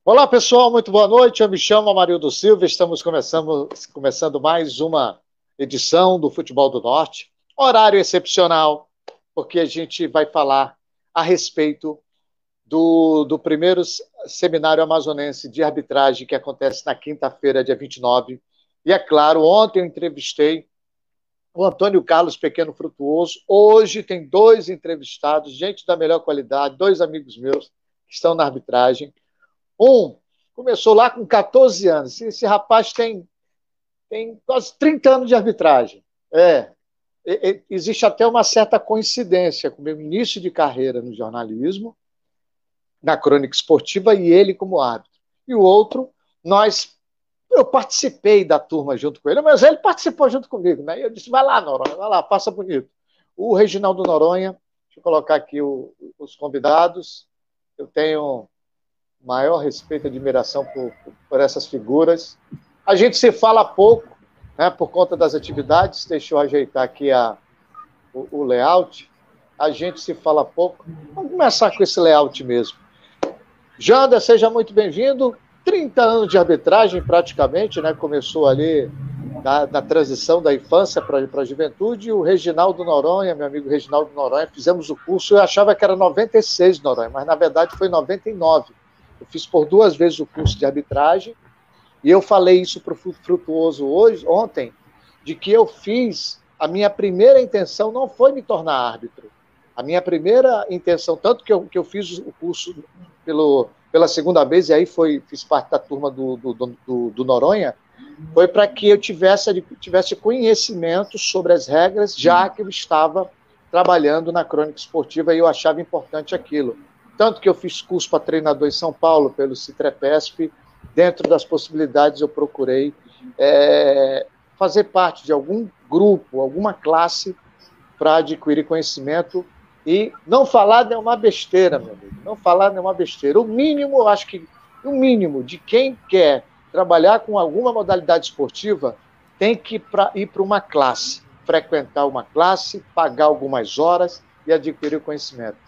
Olá, pessoal, muito boa noite. Eu me chamo Amarildo Silva. Estamos começando mais uma edição do Futebol do Norte. Horário excepcional, porque a gente vai falar a respeito do primeiro seminário amazonense de arbitragem que acontece na quinta-feira, dia 29. E é claro, ontem eu entrevistei o Antônio Carlos Pequeno Frutuoso. Hoje tem dois entrevistados, gente da melhor qualidade, dois amigos meus que estão na arbitragem. Um começou lá com 14 anos. Esse rapaz tem quase 30 anos de arbitragem. Existe até uma certa coincidência com o meu início de carreira no jornalismo, na crônica esportiva, e ele como árbitro. E o outro, eu participei da turma junto com ele, mas ele participou junto comigo, né? E eu disse, vai lá, Noronha, vai lá, faça bonito. O Reginaldo Noronha, deixa eu colocar aqui os convidados. Eu tenho maior respeito e admiração por essas figuras. A gente se fala pouco, né, por conta das atividades. Deixa eu ajeitar aqui o layout. A gente se fala pouco. Vamos começar com esse layout mesmo. Jander, seja muito bem-vindo. 30 anos de arbitragem, praticamente, né? Começou ali na transição da infância para a juventude. O Reginaldo Noronha, meu amigo Reginaldo Noronha, fizemos o curso. Eu achava que era 96, Noronha, mas na verdade foi 99. Eu fiz por 2 vezes o curso de arbitragem e eu falei isso para o Frutuoso ontem, de que eu fiz, a minha primeira intenção não foi me tornar árbitro. A minha primeira intenção, tanto que eu fiz o curso pela segunda vez, e aí fiz parte da turma do Noronha, foi para que eu tivesse conhecimento sobre as regras, já que eu estava trabalhando na crônica esportiva e eu achava importante aquilo. Tanto que eu fiz curso para treinador em São Paulo, pelo Citrepesp. Dentro das possibilidades, eu procurei fazer parte de algum grupo, alguma classe, para adquirir conhecimento e não falar nenhuma besteira, meu amigo. Não falar nenhuma besteira. O mínimo, eu acho que o mínimo de quem quer trabalhar com alguma modalidade esportiva tem que ir para uma classe, frequentar uma classe, pagar algumas horas e adquirir o conhecimento.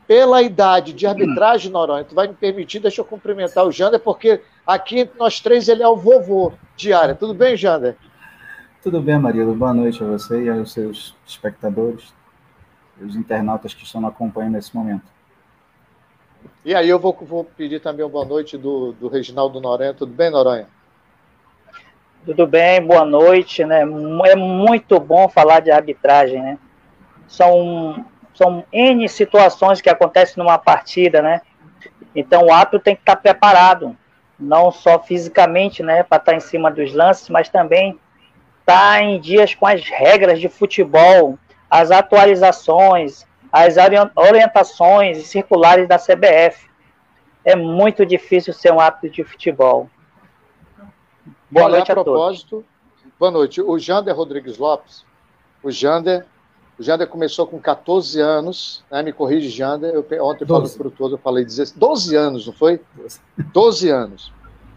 Pela idade de arbitragem, Noronha, tu vai me permitir, deixa eu cumprimentar o Jander, porque aqui entre nós três ele é o vovô de área. Tudo bem, Jander? Tudo bem, Marildo. Boa noite a você e aos seus espectadores, os internautas que estão acompanhando nesse momento. E aí eu vou pedir também uma boa noite do Reginaldo Noronha. Tudo bem, Noronha? Tudo bem, boa noite, né? É muito bom falar de arbitragem, né? São N situações que acontecem numa partida, né? Então o árbitro tem que estar preparado, não só fisicamente, né, para estar em cima dos lances, mas também estar em dias com as regras de futebol, as atualizações, as orientações circulares da CBF. É muito difícil ser um árbitro de futebol. Boa noite a propósito, todos. Boa noite. O Jander Rodrigues Lopes, o Jander começou com 14 anos, né? Me corrige, Jander. Ontem eu falei para o todo, eu falei 12 anos, não foi? 12 anos.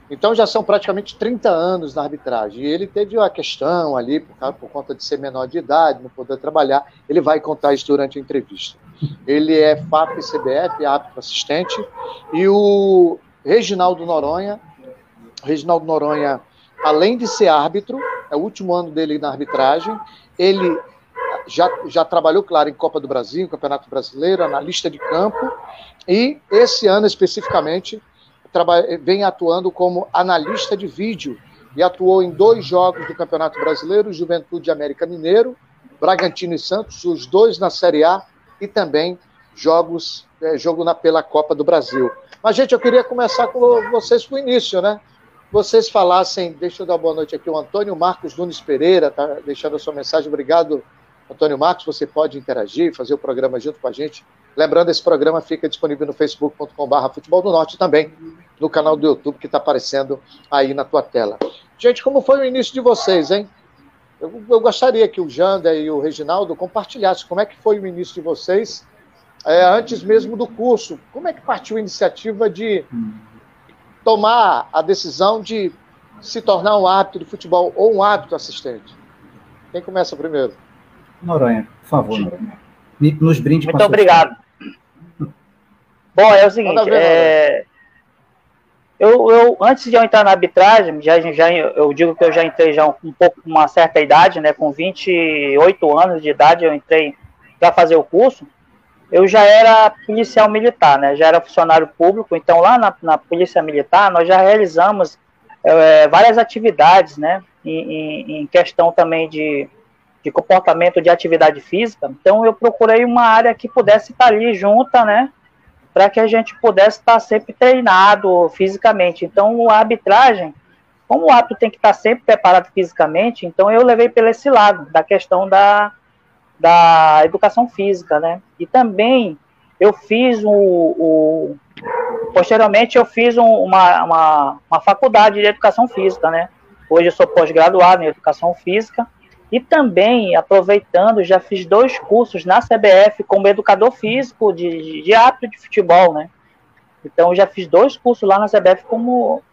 Então já são praticamente 30 anos na arbitragem. E ele teve uma questão ali, por conta de ser menor de idade, não poder trabalhar. Ele vai contar isso durante a entrevista. Ele é FAP e CBF, árbitro assistente. E o Reginaldo Noronha, além de ser árbitro, é o último ano dele na arbitragem, ele já trabalhou, claro, em Copa do Brasil, em Campeonato Brasileiro, analista de campo, e esse ano especificamente vem atuando como analista de vídeo, e atuou em 2 jogos do Campeonato Brasileiro, Juventude e América Mineiro, Bragantino e Santos, os 2 na Série A, e também jogo pela Copa do Brasil. Mas, gente, eu queria começar com vocês com o início, né? Vocês falassem, deixa eu dar uma boa noite aqui, o Antônio Marcos Nunes Pereira está deixando a sua mensagem. Obrigado, Antônio Marcos, você pode interagir, fazer o programa junto com a gente. Lembrando, esse programa fica disponível no facebook.com/Futebol do Norte e também no canal do YouTube que está aparecendo aí na tua tela. Gente, como foi o início de vocês, hein? Eu gostaria que o Jander e o Reginaldo compartilhassem como é que foi o início de vocês, antes mesmo do curso. Como é que partiu a iniciativa de tomar a decisão de se tornar um árbitro de futebol ou um árbitro assistente? Quem começa primeiro? Noronha, por favor, Noronha. Nos brinde com Muito obrigado. Bom, é o seguinte, Antes de eu entrar na arbitragem, eu digo que eu já entrei já um pouco com uma certa idade, né? Com 28 anos de idade eu entrei para fazer o curso. Eu já era policial militar, né? Já era funcionário público. Então lá na Polícia Militar nós já realizamos várias atividades, né? Em questão também de comportamento de atividade física. Então eu procurei uma área que pudesse estar ali junta, né? Para que a gente pudesse estar sempre treinado fisicamente. Então, a arbitragem, como o árbitro tem que estar sempre preparado fisicamente, então eu levei pelo esse lado, da questão da educação física, né? E também eu fiz posteriormente eu fiz uma faculdade de educação física, né? Hoje eu sou pós-graduado em educação física. E também, aproveitando, já fiz 2 cursos na CBF como educador físico de árbitro de futebol, né? Então, já fiz 2 cursos lá na CBF como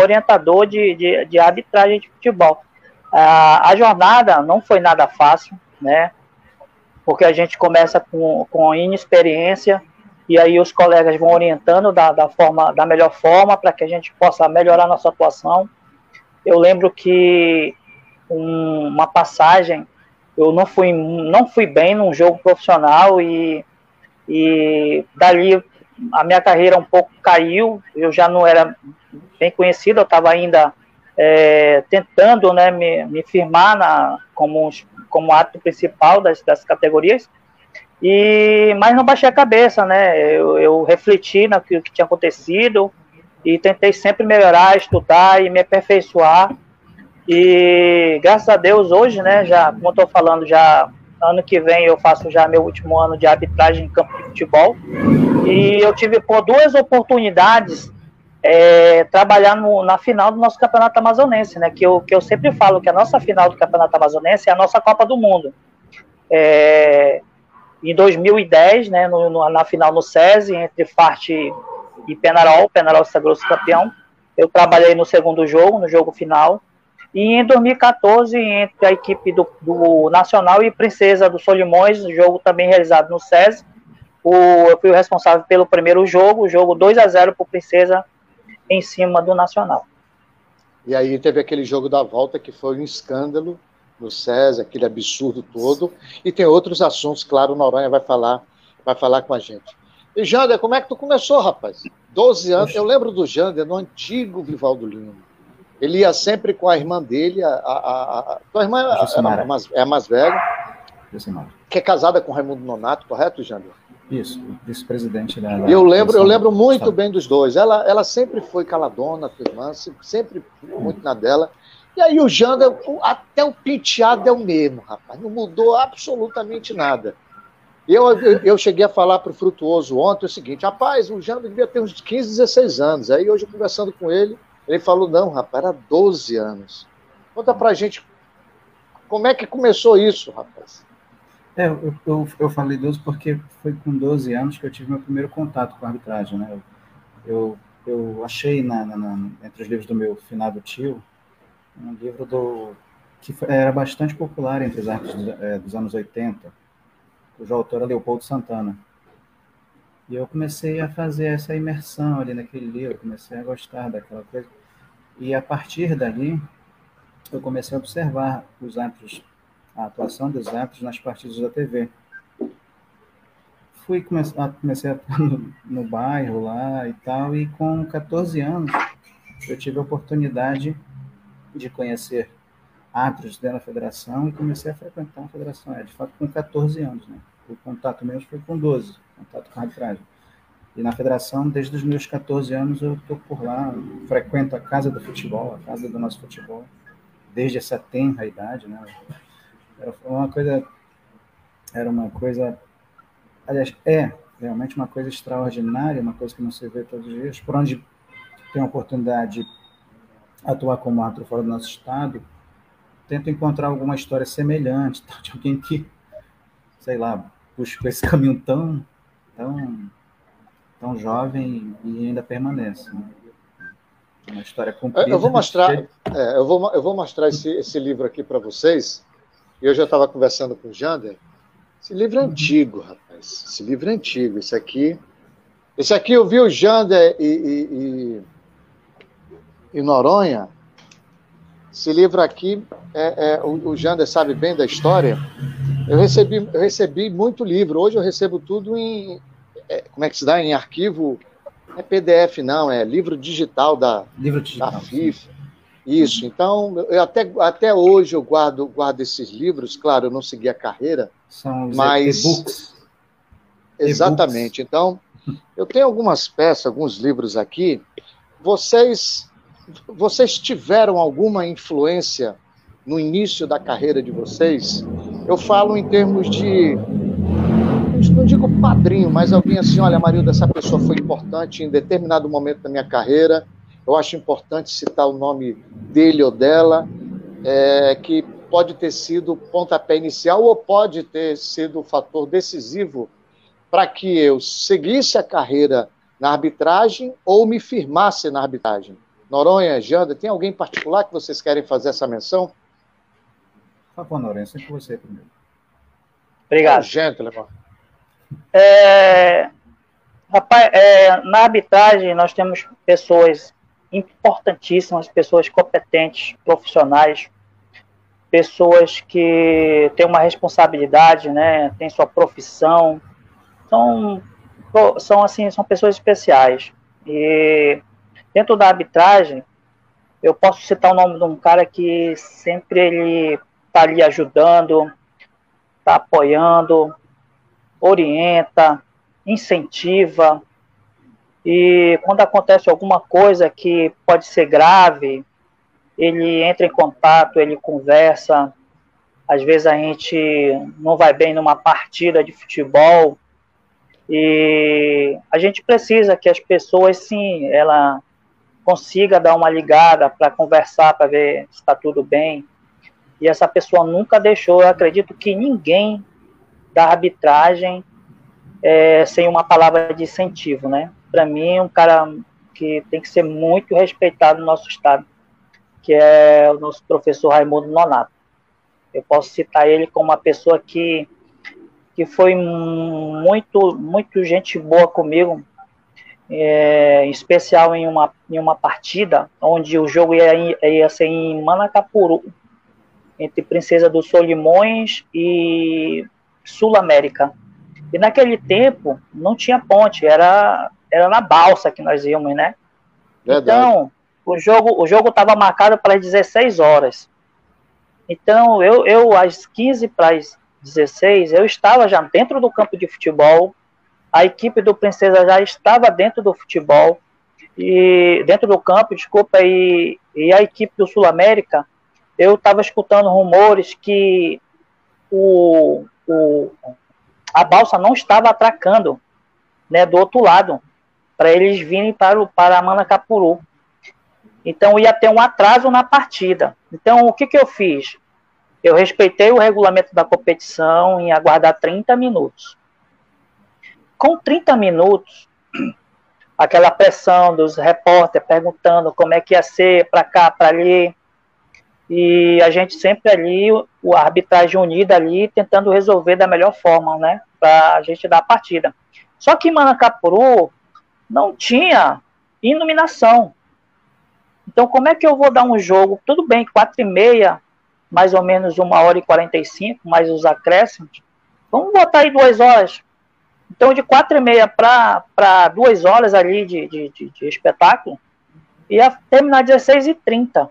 orientador de arbitragem de futebol. A jornada não foi nada fácil, né? Porque a gente começa com inexperiência e aí os colegas vão orientando da melhor forma para que a gente possa melhorar nossa atuação. Eu lembro que uma passagem, eu não fui bem num jogo profissional e dali a minha carreira um pouco caiu, eu já não era bem conhecido, eu estava ainda tentando, né, me firmar como árbitro principal das categorias, mas não baixei a cabeça, né, eu refleti naquilo que tinha acontecido e tentei sempre melhorar, estudar e me aperfeiçoar. E graças a Deus hoje, né, já, como eu estou falando, já ano que vem eu faço já meu último ano de arbitragem em campo de futebol e eu tive por 2 oportunidades trabalhar na final do nosso campeonato amazonense, né, que eu sempre falo que a nossa final do campeonato amazonense é a nossa Copa do Mundo. Em 2010, né, na final no SESI, entre Farte e Penarol se sagrou campeão, eu trabalhei no segundo jogo, no jogo final. E em 2014, entre a equipe do Nacional e Princesa do Solimões, jogo também realizado no SESI, eu fui o responsável pelo primeiro jogo, o jogo 2-0 para o Princesa em cima do Nacional. E aí teve aquele jogo da volta que foi um escândalo no SESI, aquele absurdo todo. E tem outros assuntos, claro, o Noronha vai falar com a gente. E Jander, como é que tu começou, rapaz? 12 anos, eu lembro do Jander no antigo Vivaldo Lima. Ele ia sempre com a irmã dele, tua irmã é a mais velha, que é casada com Raimundo Nonato, correto, Jander? Isso, vice-presidente da... Eu lembro muito bem dos dois. Ela sempre foi caladona, tua irmã, sempre muito na dela. E aí o Jander, até o penteado é o mesmo, rapaz, não mudou absolutamente nada. Eu cheguei a falar para o Frutuoso ontem o seguinte, rapaz, o Jander devia ter uns 15, 16 anos. Aí hoje, conversando com ele falou, não, rapaz, era 12 anos. Conta pra gente como é que começou isso, rapaz. Eu falei 12 porque foi com 12 anos que eu tive meu primeiro contato com a arbitragem, né? Eu achei entre os livros do meu finado tio, um livro que era bastante popular entre os árbitros dos anos 80, cujo autor é Leopoldo Santana. E eu comecei a fazer essa imersão ali naquele livro, comecei a gostar daquela coisa. E a partir dali, eu comecei a observar a atuação dos árbitros nas partidas da TV. Comecei a estar no bairro lá e tal, e com 14 anos, eu tive a oportunidade de conhecer árbitros dentro da federação e comecei a frequentar a federação. De fato, com 14 anos, né? O contato mesmo foi com 12, contato com a arbitragem. E na federação, desde os meus 14 anos, eu estou por lá, frequento a casa do futebol, a casa do nosso futebol, desde essa tenra idade, né? Era uma coisa, aliás, realmente uma coisa extraordinária, uma coisa que não se vê todos os dias, por onde tem a oportunidade de atuar como árbitro fora do nosso estado, tento encontrar alguma história semelhante, de alguém que, sei lá, buscou esse caminho tão jovem e ainda permanece. Né? Uma história comprida. Eu vou mostrar esse livro aqui para vocês. Eu já estava conversando com o Jander. Esse livro é antigo, rapaz. Esse livro é antigo. Esse aqui eu vi o Jander em Noronha. Esse livro aqui, o Jander sabe bem da história. Eu recebi muito livro. Hoje eu recebo tudo em... como é que se dá? Em arquivo... Não é PDF, não. É livro digital da FIFA. Isso. Então, eu até hoje eu guardo esses livros. Claro, eu não segui a carreira. São os mas... e-books. Exatamente. Então, eu tenho algumas peças, alguns livros aqui. Vocês tiveram alguma influência no início da carreira de vocês? Eu falo em termos de, não digo padrinho, mas alguém assim, olha, Amarildo, essa pessoa foi importante em determinado momento da minha carreira, eu acho importante citar o nome dele ou dela, que pode ter sido o pontapé inicial ou pode ter sido o fator decisivo para que eu seguisse a carreira na arbitragem ou me firmasse na arbitragem. Noronha, Jander, tem alguém em particular que vocês querem fazer essa menção? Por favor, Noronha, sempre você primeiro. Obrigado. Gentleman. Rapaz, na arbitragem nós temos pessoas importantíssimas, pessoas competentes, profissionais, pessoas que têm uma responsabilidade, né, têm sua profissão, são pessoas especiais. E dentro da arbitragem, eu posso citar o nome de um cara que sempre ele está ali ajudando, está apoiando, orienta, incentiva, e quando acontece alguma coisa que pode ser grave, ele entra em contato, ele conversa. Às vezes a gente não vai bem numa partida de futebol, e a gente precisa que as pessoas, sim, ela consiga dar uma ligada para conversar, para ver se está tudo bem. E essa pessoa nunca deixou, eu acredito que ninguém da arbitragem sem uma palavra de incentivo, né? Para mim, um cara que tem que ser muito respeitado no nosso estado, que é o nosso professor Raimundo Nonato. Eu posso citar ele como uma pessoa que foi muito gente boa comigo, em especial em uma partida onde o jogo ia ser em Manacapuru, entre Princesa dos Solimões e Sul América. E naquele tempo não tinha ponte, era na balsa que nós íamos, né? Verdade. Então, o jogo estava marcado para as 16 horas. Então, eu às 15 para as 16, eu estava já dentro do campo de futebol, a equipe do Princesa já estava dentro do futebol, e dentro do campo, desculpa, e a equipe do Sul América, eu estava escutando rumores que a balsa não estava atracando, né, do outro lado, para eles virem para Manacapuru. Então ia ter um atraso na partida. Então o que eu fiz? Eu respeitei o regulamento da competição em aguardar 30 minutos. Com 30 minutos, aquela pressão dos repórteres perguntando como é que ia ser para cá, para ali, e a gente sempre ali, a arbitragem unida ali, tentando resolver da melhor forma, né, para a gente dar a partida. Só que em Manacapuru não tinha iluminação. Então, como é que eu vou dar um jogo? Tudo bem, 4h30, mais ou menos 1h45, mais os acréscimos. Vamos botar aí 2 horas. Então, de 4h30 para 2 horas ali de espetáculo, ia terminar 16h30.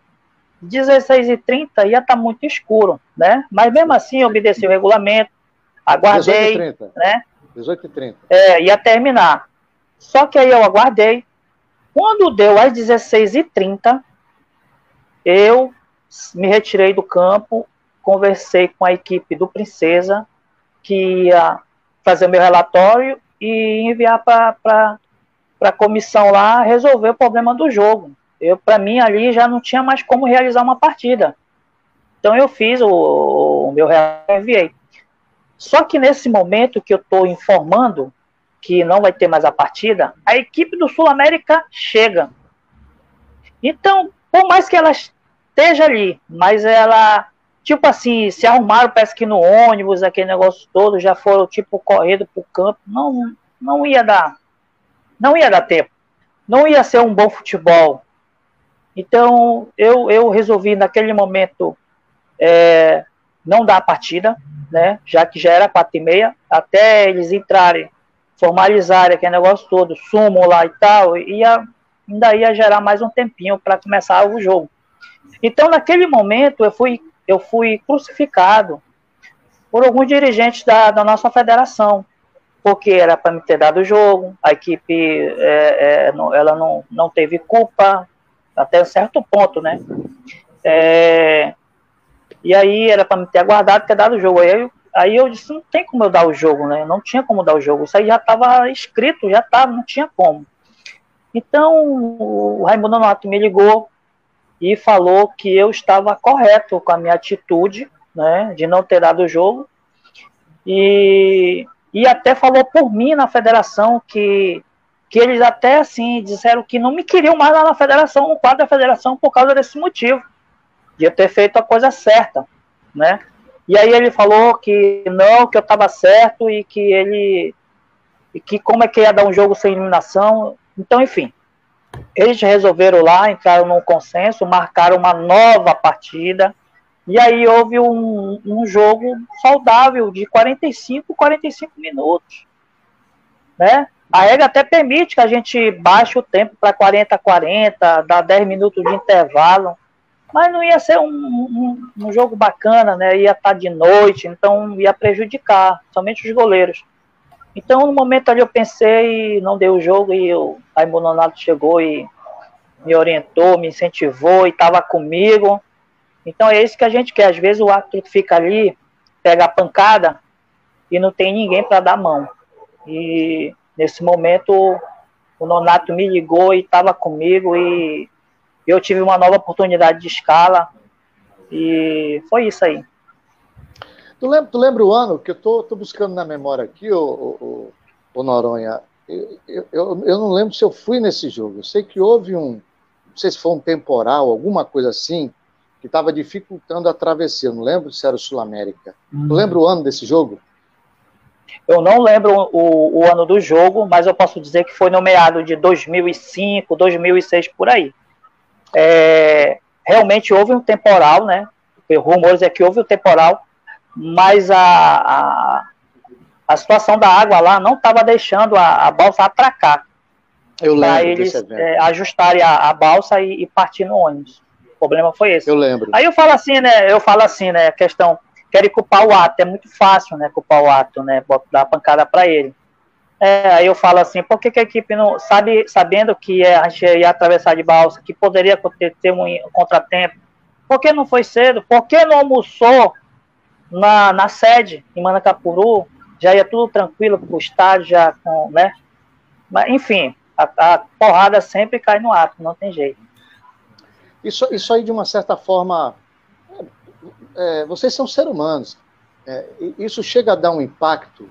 16h30 ia estar muito escuro, né? Mas mesmo assim, eu obedeci o regulamento, aguardei, 18h30. Né? 18h30. Ia terminar. Só que aí eu aguardei. Quando deu às 16h30, eu me retirei do campo, conversei com a equipe do Princesa, que ia fazer o meu relatório e enviar para a comissão lá resolver o problema do jogo. Para mim, ali já não tinha mais como realizar uma partida. Então, eu fiz o meu relatório e enviei. Só que nesse momento que eu estou informando que não vai ter mais a partida, a equipe do Sul América chega. Então, por mais que ela esteja ali, mas ela, tipo assim, se arrumaram, parece que no ônibus, aquele negócio todo, já foram, tipo, correndo pro campo, não ia dar tempo. Não ia ser um bom futebol. Então, eu resolvi, naquele momento, não dar a partida, né, já que já era 4h30, até eles entrarem, formalizarem aquele negócio todo, sumo lá e tal, ainda ia gerar mais um tempinho para começar o jogo. Então, naquele momento, eu fui crucificado por alguns dirigentes da nossa federação, porque era para me ter dado o jogo, a equipe ela não teve culpa, até um certo ponto, né? E aí era para me ter aguardado, ter dado o jogo. Aí eu disse, não tem como eu dar o jogo, né? Não tinha como dar o jogo. Isso aí já estava escrito, já estava, não tinha como. Então, o Raimundo Nonato me ligou e falou que eu estava correto com a minha atitude, né, de não ter dado o jogo. E até falou por mim na federação que eles até, assim, disseram que não me queriam mais lá na federação, no quadro da federação, por causa desse motivo, de eu ter feito a coisa certa, né? E aí ele falou que não, que eu estava certo e que como é que ia dar um jogo sem eliminação. Então, enfim, eles resolveram lá, entraram num consenso, marcaram uma nova partida, e aí houve um jogo saudável de 45 minutos, né? A regra até permite que a gente baixe o tempo para 40, dá 10 minutos de intervalo, mas não ia ser um jogo bacana, né? Ia estar de noite, então ia prejudicar, somente os goleiros. Então, no momento ali eu pensei, não deu o jogo, e o Raimundo Nonato chegou e me orientou, me incentivou e estava comigo. Então é isso que a gente quer. Às vezes o árbitro fica ali, pega a pancada e não tem ninguém para dar mão. E nesse momento o Nonato me ligou e estava comigo, e eu tive uma nova oportunidade de escala, e foi isso aí. Tu lembra o ano que eu tô buscando na memória aqui, o Noronha? Eu não lembro se eu fui nesse jogo. Eu sei que houve não sei se foi um temporal, alguma coisa assim, que estava dificultando a travessia. Eu não lembro se era o Sul-América. Tu lembra o ano desse jogo? Eu não lembro o ano do jogo, mas eu posso dizer que foi no meado de 2005, 2006, por aí. Realmente houve um temporal, né? Rumores é que houve um temporal, mas a situação da água lá não estava deixando a balsa atracar. Eu lembro. Para eles ajustarem a balsa e partir no ônibus. O problema foi esse. Eu lembro. Aí eu falo assim, né? A questão, querem culpar o ato, é muito fácil, né? Culpar o ato, né? Dar a pancada para ele. Aí eu falo assim, por que a equipe não sabendo que a gente ia atravessar de balsa, que poderia ter um contratempo, por que não foi cedo? Por que não almoçou na sede, em Manacapuru? Já ia tudo tranquilo pro estádio, já com, né? Mas, enfim, a porrada sempre cai no ato, não tem jeito. Isso aí, de uma certa forma, vocês são seres humanos. Isso chega a dar um impacto.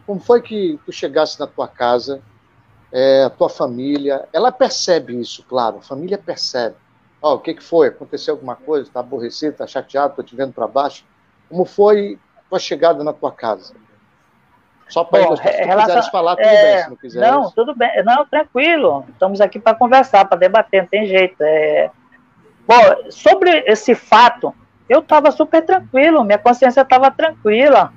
Como foi que tu chegasse na tua casa, a tua família, ela percebe isso, claro, a família percebe. O que foi? Aconteceu alguma coisa? Está aborrecido, está chateado, estou te vendo para baixo? Como foi a tua chegada na tua casa? Só para se tu quiseres falar, tudo bem, se não quiseres. Não, tudo bem. Não, tranquilo. Estamos aqui para conversar, para debater, não tem jeito. Bom, sobre esse fato, eu estava super tranquilo, minha consciência estava tranquila.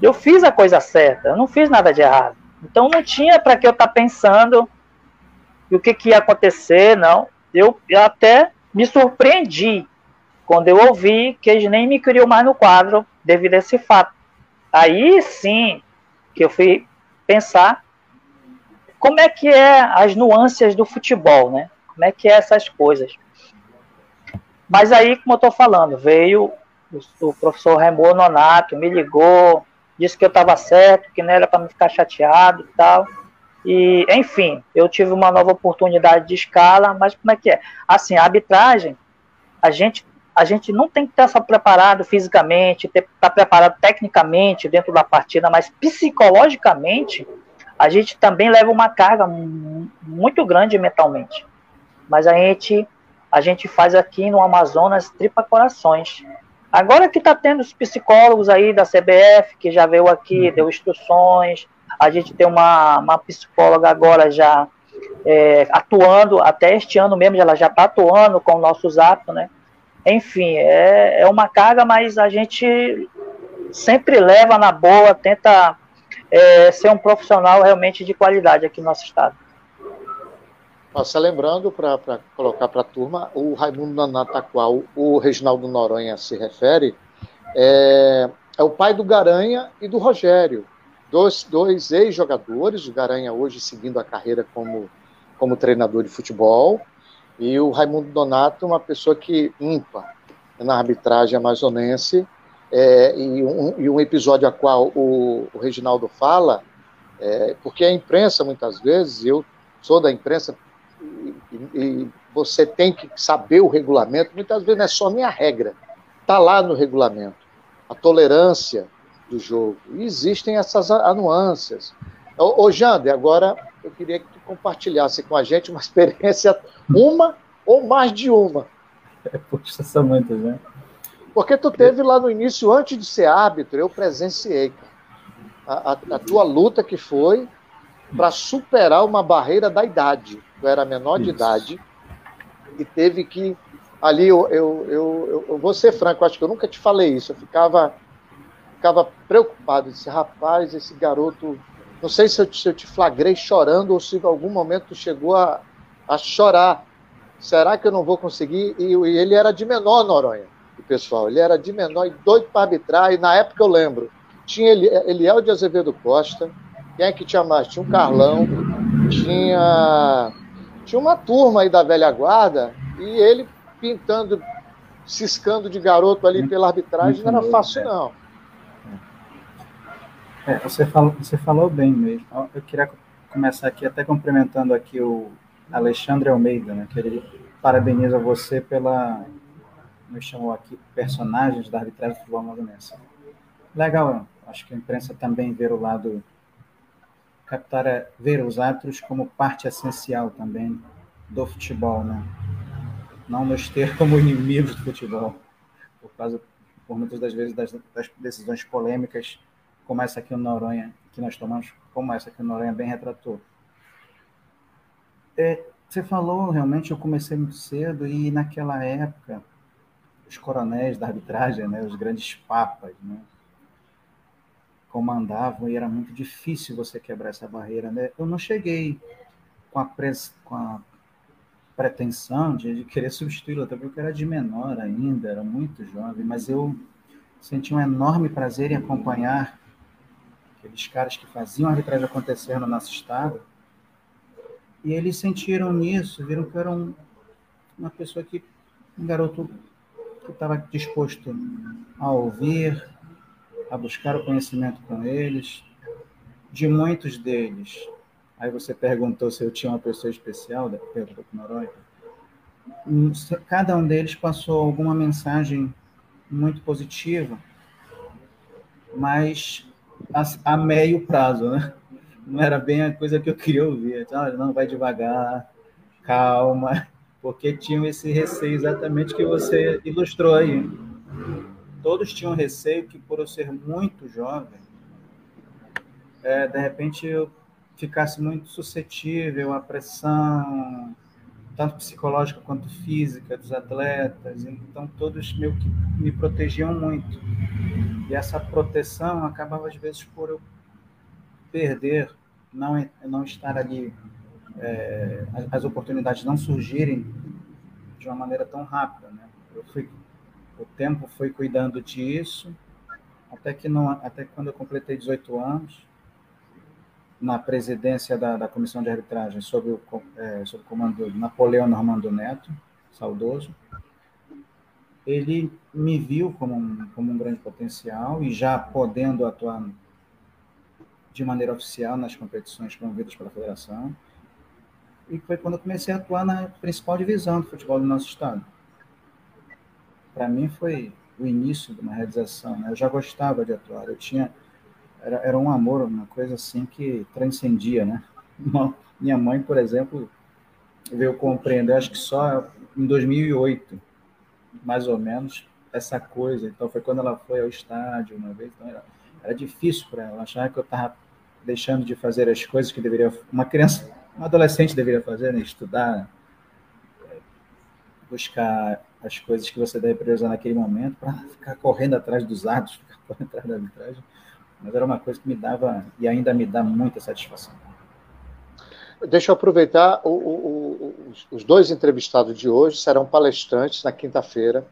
Eu fiz a coisa certa, eu não fiz nada de errado. Então não tinha para que eu estar pensando o que ia acontecer, não. Eu até me surpreendi quando eu ouvi que eles nem me queriam mais no quadro devido a esse fato. Aí sim que eu fui pensar como é que as nuances do futebol, né? Como é que essas coisas. Mas aí, como eu estou falando, veio o professor Raimundo Nonato, me ligou, disse que eu estava certo, que não era para me ficar chateado e tal. E, enfim, eu tive uma nova oportunidade de escala, mas como é que é? Assim, a arbitragem, a gente não tem que estar preparado fisicamente, estar preparado tecnicamente dentro da partida, mas psicologicamente, a gente também leva uma carga muito grande mentalmente. Mas a gente faz aqui no Amazonas tripa corações. Agora que está tendo os psicólogos aí da CBF, que já veio aqui, deu instruções, a gente tem uma psicóloga agora já atuando, até este ano mesmo, ela já está atuando com o nosso Zap, né? Enfim, é uma carga, mas a gente sempre leva na boa, tenta ser um profissional realmente de qualidade aqui no nosso estado. Só lembrando, para colocar para a turma, o Raimundo Nonato, a qual o Reginaldo Noronha se refere, é o pai do Garanha e do Rogério, dois ex-jogadores, o Garanha hoje seguindo a carreira como treinador de futebol, e o Raimundo Nonato, uma pessoa que ímpar na arbitragem amazonense, e um episódio a qual o Reginaldo fala, porque a imprensa, muitas vezes, eu sou da imprensa, e você tem que saber o regulamento, muitas vezes não é só nem a regra, está lá no regulamento, a tolerância do jogo, e existem essas nuances. Ô Jander, agora eu queria que tu compartilhasse com a gente uma experiência, uma ou mais de uma. Poxa, são muitas, né? Porque tu teve lá no início, antes de ser árbitro, eu presenciei, cara, a tua luta que foi para superar uma barreira da idade. Tu era menor de idade e teve que... Ali, eu vou ser franco, acho que eu nunca te falei isso, eu ficava preocupado, disse, rapaz, esse garoto... Não sei se eu te flagrei chorando ou se em algum momento tu chegou a chorar. Será que eu não vou conseguir? E ele era de menor, Noronha, o pessoal. Ele era de menor e doido para arbitrar. E na época eu lembro, tinha Eliel de Azevedo Costa. Quem é que tinha mais? Tinha um Carlão. Tinha uma turma aí da velha guarda. E ele pintando, ciscando de garoto ali pela arbitragem. Não era fácil, não. Você falou bem mesmo. Eu queria começar aqui até cumprimentando aqui o Alexandre Almeida, né, que ele parabeniza você pela, me chamou aqui, personagens da arbitragem do futebol amazonense. Legal, acho que a imprensa também ver o lado, ver os árbitros como parte essencial também do futebol, né? Não nos ter como inimigos do futebol, por muitas das vezes, das decisões polêmicas, como essa aqui no Noronha, que nós tomamos, como essa aqui no Noronha bem retratou. Você falou, realmente, eu comecei muito cedo e naquela época, os coronéis da arbitragem, né, os grandes papas, né, comandavam e era muito difícil você quebrar essa barreira, né? Eu não cheguei com a pretensão de querer substituí-lo, até porque eu era de menor ainda, era muito jovem, mas eu senti um enorme prazer em acompanhar aqueles caras que faziam a arbitragem acontecer no nosso estado, e eles sentiram nisso, viram que eu era uma pessoa um garoto que estava disposto a ouvir, a buscar o conhecimento com eles, de muitos deles. Aí você perguntou se eu tinha uma pessoa especial, perguntou para o Noronha. Cada um deles passou alguma mensagem muito positiva, mas a médio prazo, né? Não era bem a coisa que eu queria ouvir. Olha, não, vai devagar, calma, porque tinham esse receio exatamente que você ilustrou aí. Todos tinham receio que, por eu ser muito jovem, de repente eu ficasse muito suscetível à pressão, tanto psicológica quanto física dos atletas. Então, todos meio que me protegiam muito. E essa proteção acabava, às vezes, por eu perder, não estar ali, as oportunidades não surgirem de uma maneira tão rápida, né? O tempo foi cuidando disso, até quando eu completei 18 anos, na presidência da Comissão de Arbitragem, sob o comando de Napoleão Normando Neto, saudoso, ele me viu como um grande potencial e já podendo atuar de maneira oficial nas competições promovidas pela federação. E foi quando eu comecei a atuar na principal divisão do futebol do nosso estado. Para mim foi o início de uma realização, né? Eu já gostava de atuar, era um amor, uma coisa assim que transcendia, né? Minha mãe, por exemplo, veio compreender, acho que só em 2008, mais ou menos, essa coisa. Então foi quando ela foi ao estádio uma vez, então era difícil para ela, achar que eu estava deixando de fazer as coisas que deveria. Uma criança um adolescente deveria fazer, né? Estudar, buscar as coisas que você deve priorizar naquele momento, para ficar correndo atrás dos atos, ficar correndo atrás da arbitragem. Mas era uma coisa que me dava, e ainda me dá muita satisfação. Deixa eu aproveitar, os dois entrevistados de hoje serão palestrantes na quinta-feira,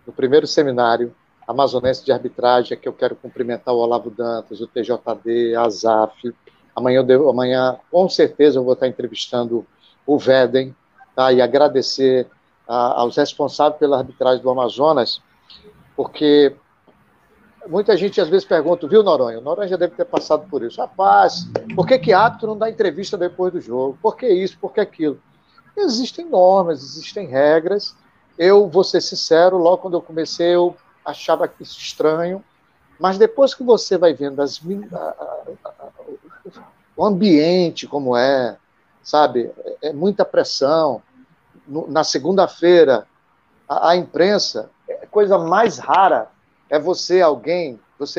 no primeiro seminário amazonense de arbitragem, que eu quero cumprimentar o Olavo Dantas, o TJD, a ASAF. Amanhã, com certeza, eu vou estar entrevistando o Veden, tá? E agradecer aos responsáveis pela arbitragem do Amazonas, porque muita gente às vezes pergunta, viu, Noronha? O Noronha já deve ter passado por isso. Rapaz, por que árbitro não dá entrevista depois do jogo? Por que isso? Por que aquilo? Existem normas, existem regras. Eu vou ser sincero, logo quando eu comecei, eu achava isso estranho, mas depois que você vai vendo o ambiente como é, sabe? É muita pressão. Na segunda-feira, a imprensa, é coisa mais rara é você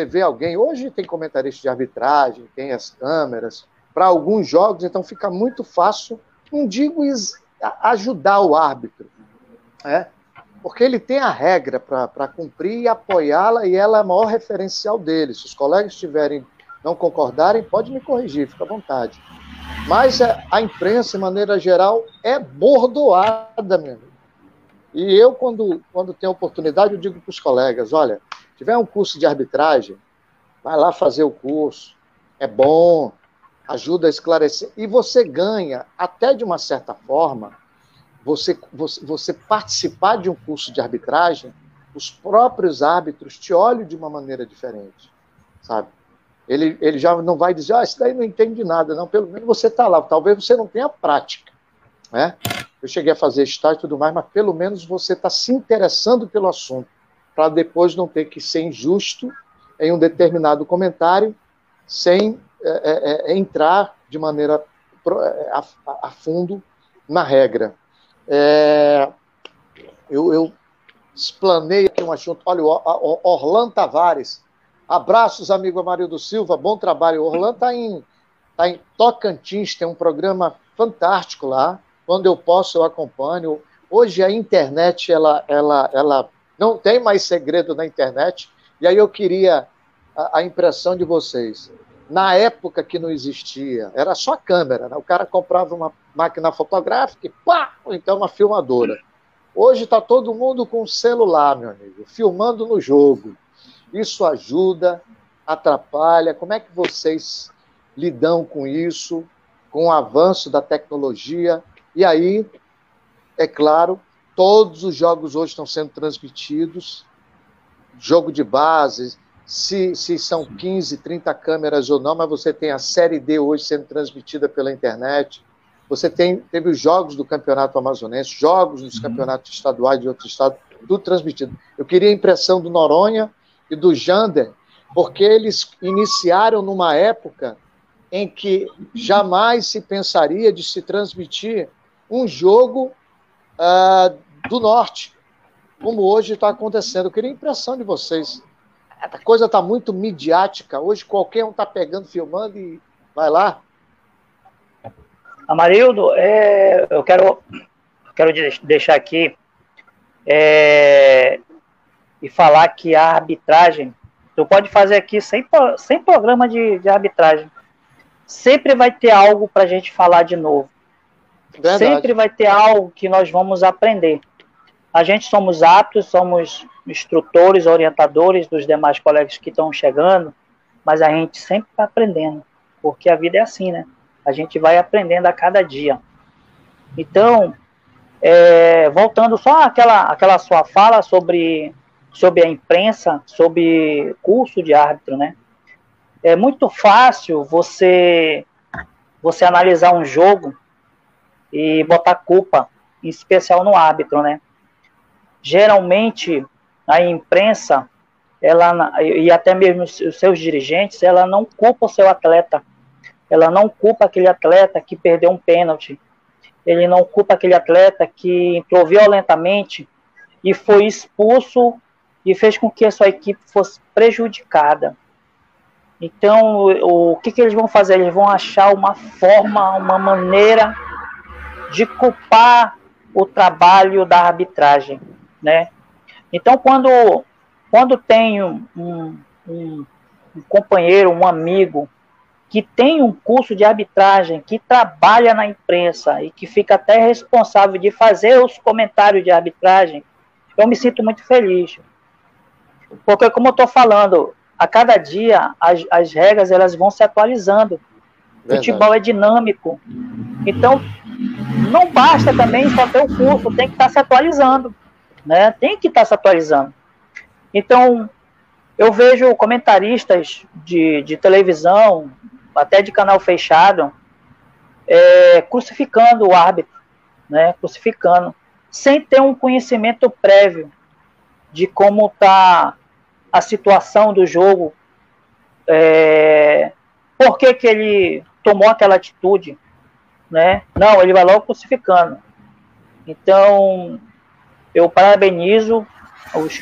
vê alguém, hoje tem comentarista de arbitragem, tem as câmeras, para alguns jogos, então fica muito fácil, não digo ajudar o árbitro, né? Porque ele tem a regra para cumprir e apoiá-la, e ela é a maior referencial dele. Se os colegas não concordarem, pode me corrigir, fica à vontade. Mas a imprensa, de maneira geral, é bordoada, meu amigo. E eu, quando tenho oportunidade, eu digo para os colegas, olha, tiver um curso de arbitragem, vai lá fazer o curso, é bom, ajuda a esclarecer, e você ganha, até de uma certa forma, você participar de um curso de arbitragem, os próprios árbitros te olham de uma maneira diferente, sabe? Ele já não vai dizer, isso daí não entende nada, não, pelo menos você está lá, talvez você não tenha prática, né? Eu cheguei a fazer estágio e tudo mais, mas pelo menos você está se interessando pelo assunto, para depois não ter que ser injusto em um determinado comentário, sem entrar de maneira a fundo na regra. Eu explanei aqui um assunto. Olha, o Orlando Tavares. Abraços, amigo Amarildo Silva, bom trabalho. O Orlando está em Tocantins, tem um programa fantástico lá. Quando eu posso, eu acompanho. Hoje a internet, ela não tem mais segredo na internet. E aí eu queria a impressão de vocês. Na época que não existia, era só câmera, né? O cara comprava uma máquina fotográfica e pá, ou então uma filmadora. Hoje está todo mundo com celular, meu amigo, filmando no jogo. Isso ajuda, atrapalha. Como é que vocês lidam com isso, com o avanço da tecnologia? E aí, é claro, todos os jogos hoje estão sendo transmitidos, jogo de base, se são 15, 30 câmeras ou não, mas você tem a Série D hoje sendo transmitida pela internet, você teve os jogos do Campeonato Amazonense, jogos dos campeonatos estaduais de outros estados, tudo transmitido. Eu queria a impressão do Noronha e do Jander, porque eles iniciaram numa época em que jamais se pensaria de se transmitir um jogo do Norte, como hoje está acontecendo. Eu queria a impressão de vocês. A coisa está muito midiática. Hoje qualquer um está pegando, filmando e vai lá. Amarildo, eu quero deixar aqui e falar que a arbitragem, tu pode fazer aqui sem programa de arbitragem. Sempre vai ter algo para a gente falar de novo. Verdade. Sempre vai ter algo que nós vamos aprender. A gente somos aptos, somos instrutores, orientadores dos demais colegas que estão chegando, mas a gente sempre está aprendendo, porque a vida é assim, né? A gente vai aprendendo a cada dia. Então, voltando só àquela sua fala sobre a imprensa, sobre curso de árbitro, né? É muito fácil você analisar um jogo e botar culpa, em especial no árbitro, né? Geralmente, a imprensa, e até mesmo os seus dirigentes, ela não culpa o seu atleta. Ela não culpa aquele atleta que perdeu um pênalti. Ele não culpa aquele atleta que entrou violentamente e foi expulso e fez com que a sua equipe fosse prejudicada. Então, o que eles vão fazer? Eles vão achar uma forma, uma maneira de culpar o trabalho da arbitragem, né? Então, quando tem um companheiro, um amigo que tem um curso de arbitragem, que trabalha na imprensa e que fica até responsável de fazer os comentários de arbitragem, eu me sinto muito feliz. Porque, como eu estou falando, a cada dia as regras elas vão se atualizando. O futebol é dinâmico. Então, não basta também só ter o curso, tem que estar se atualizando, né? Tem que estar se atualizando. Então, eu vejo comentaristas de televisão, até de canal fechado, crucificando o árbitro, né? Crucificando, sem ter um conhecimento prévio de como está a situação do jogo, por que ele tomou aquela atitude, né? Não, ele vai logo crucificando. Então, eu parabenizo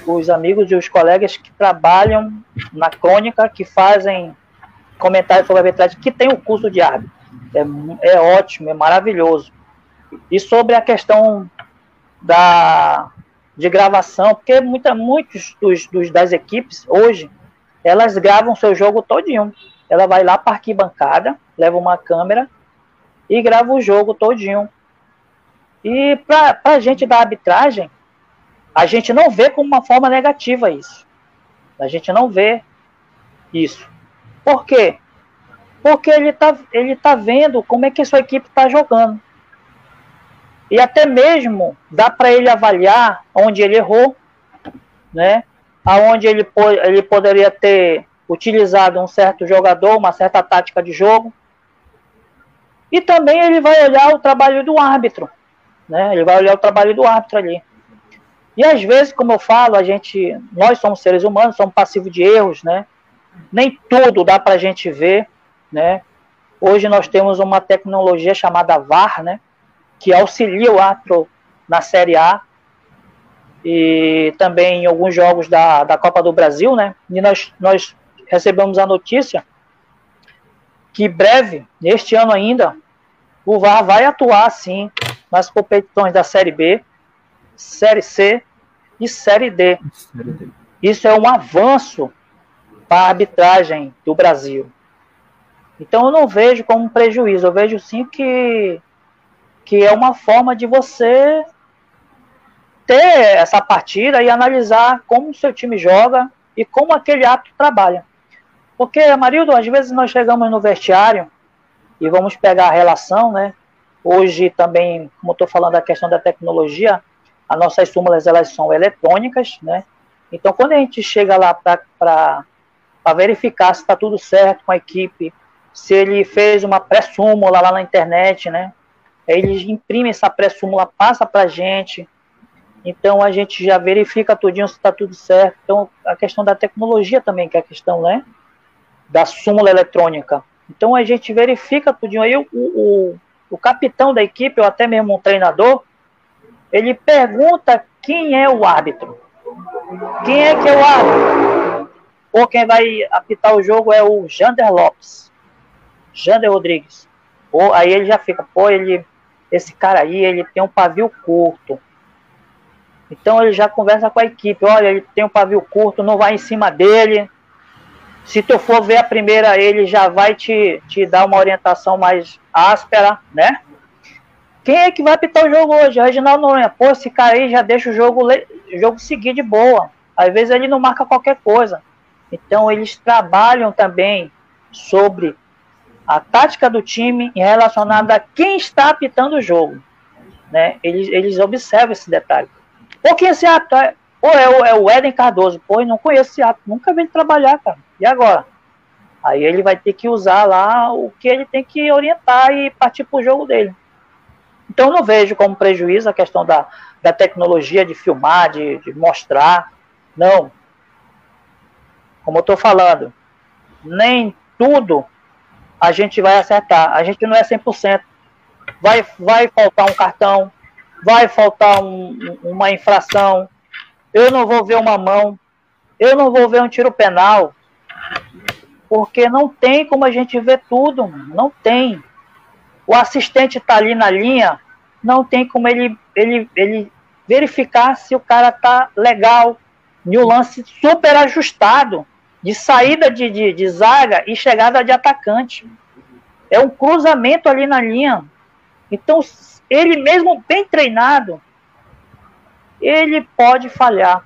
os amigos e os colegas que trabalham na crônica, que fazem comentários sobre a arbitragem, que tem o curso de árbitro. É ótimo, é maravilhoso. E sobre a questão de gravação, porque muitos das equipes hoje, elas gravam seu jogo todinho. Ela vai lá para a arquibancada, leva uma câmera e grava o jogo todinho. E para a gente da arbitragem, a gente não vê como uma forma negativa isso. A gente não vê isso. Por quê? Porque ele tá vendo como é que a sua equipe está jogando. E até mesmo dá para ele avaliar onde ele errou, né? Aonde ele poderia ter utilizado um certo jogador, uma certa tática de jogo. E também ele vai olhar o trabalho do árbitro, né? Ele vai olhar o trabalho do árbitro ali. E às vezes, como eu falo, nós somos seres humanos, somos passivos de erros, né? Nem tudo dá para a gente ver, né? Hoje nós temos uma tecnologia chamada VAR, né? Que auxilia o árbitro na Série A e também em alguns jogos da Copa do Brasil, né? E nós recebemos a notícia que breve, neste ano ainda, o VAR vai atuar, sim, nas competições da Série B, Série C e Série D. Isso é um avanço para a arbitragem do Brasil. Então eu não vejo como um prejuízo, eu vejo sim que é uma forma de você ter essa partida e analisar como o seu time joga e como aquele árbitro trabalha. Porque, Amarildo, às vezes nós chegamos no vestiário e vamos pegar a relação, né? Hoje também, como eu estou falando da questão da tecnologia, as nossas súmulas elas são eletrônicas, né? Então, quando a gente chega lá para verificar se está tudo certo com a equipe, se ele fez uma pré-súmula lá na internet, né? Eles imprimem essa pré-súmula, passa para a gente. Então, a gente já verifica tudinho se está tudo certo. Então, a questão da tecnologia também, que é a questão, né? Da súmula eletrônica. Então, a gente verifica tudinho. Aí, o capitão da equipe, ou até mesmo um treinador, ele pergunta quem é o árbitro. Quem é que é o árbitro? Ou quem vai apitar o jogo é o Jander Lopes. Jander Rodrigues. Ou, aí ele já fica, esse cara aí, ele tem um pavio curto. Então ele já conversa com a equipe, olha, ele tem um pavio curto, não vai em cima dele. Se tu for ver a primeira, ele já vai te dar uma orientação mais áspera, né? Quem é que vai apitar o jogo hoje? Reginaldo Noronha. Esse cara aí já deixa o jogo seguir de boa. Às vezes ele não marca qualquer coisa. Então eles trabalham também sobre a tática do time em relacionada a quem está apitando o jogo, né? Eles observam esse detalhe. Ou quem esse árbitro é? Ou é o Éden Cardoso. Eu não conheço esse árbitro, nunca vi ele trabalhar, cara. E agora? Aí ele vai ter que usar lá o que ele tem que orientar e partir para o jogo dele. Então eu não vejo como prejuízo a questão da tecnologia de filmar, de mostrar. Não. Como eu estou falando, nem tudo a gente vai acertar. A gente não é 100%. Vai faltar um cartão, vai faltar uma infração. Eu não vou ver uma mão, eu não vou ver um tiro penal. porque não tem como a gente ver tudo, não tem. O assistente está ali na linha, não tem como ele verificar se o cara está legal, em um lance super ajustado, de saída de zaga e chegada de atacante. É um cruzamento ali na linha. Então, ele mesmo bem treinado, ele pode falhar.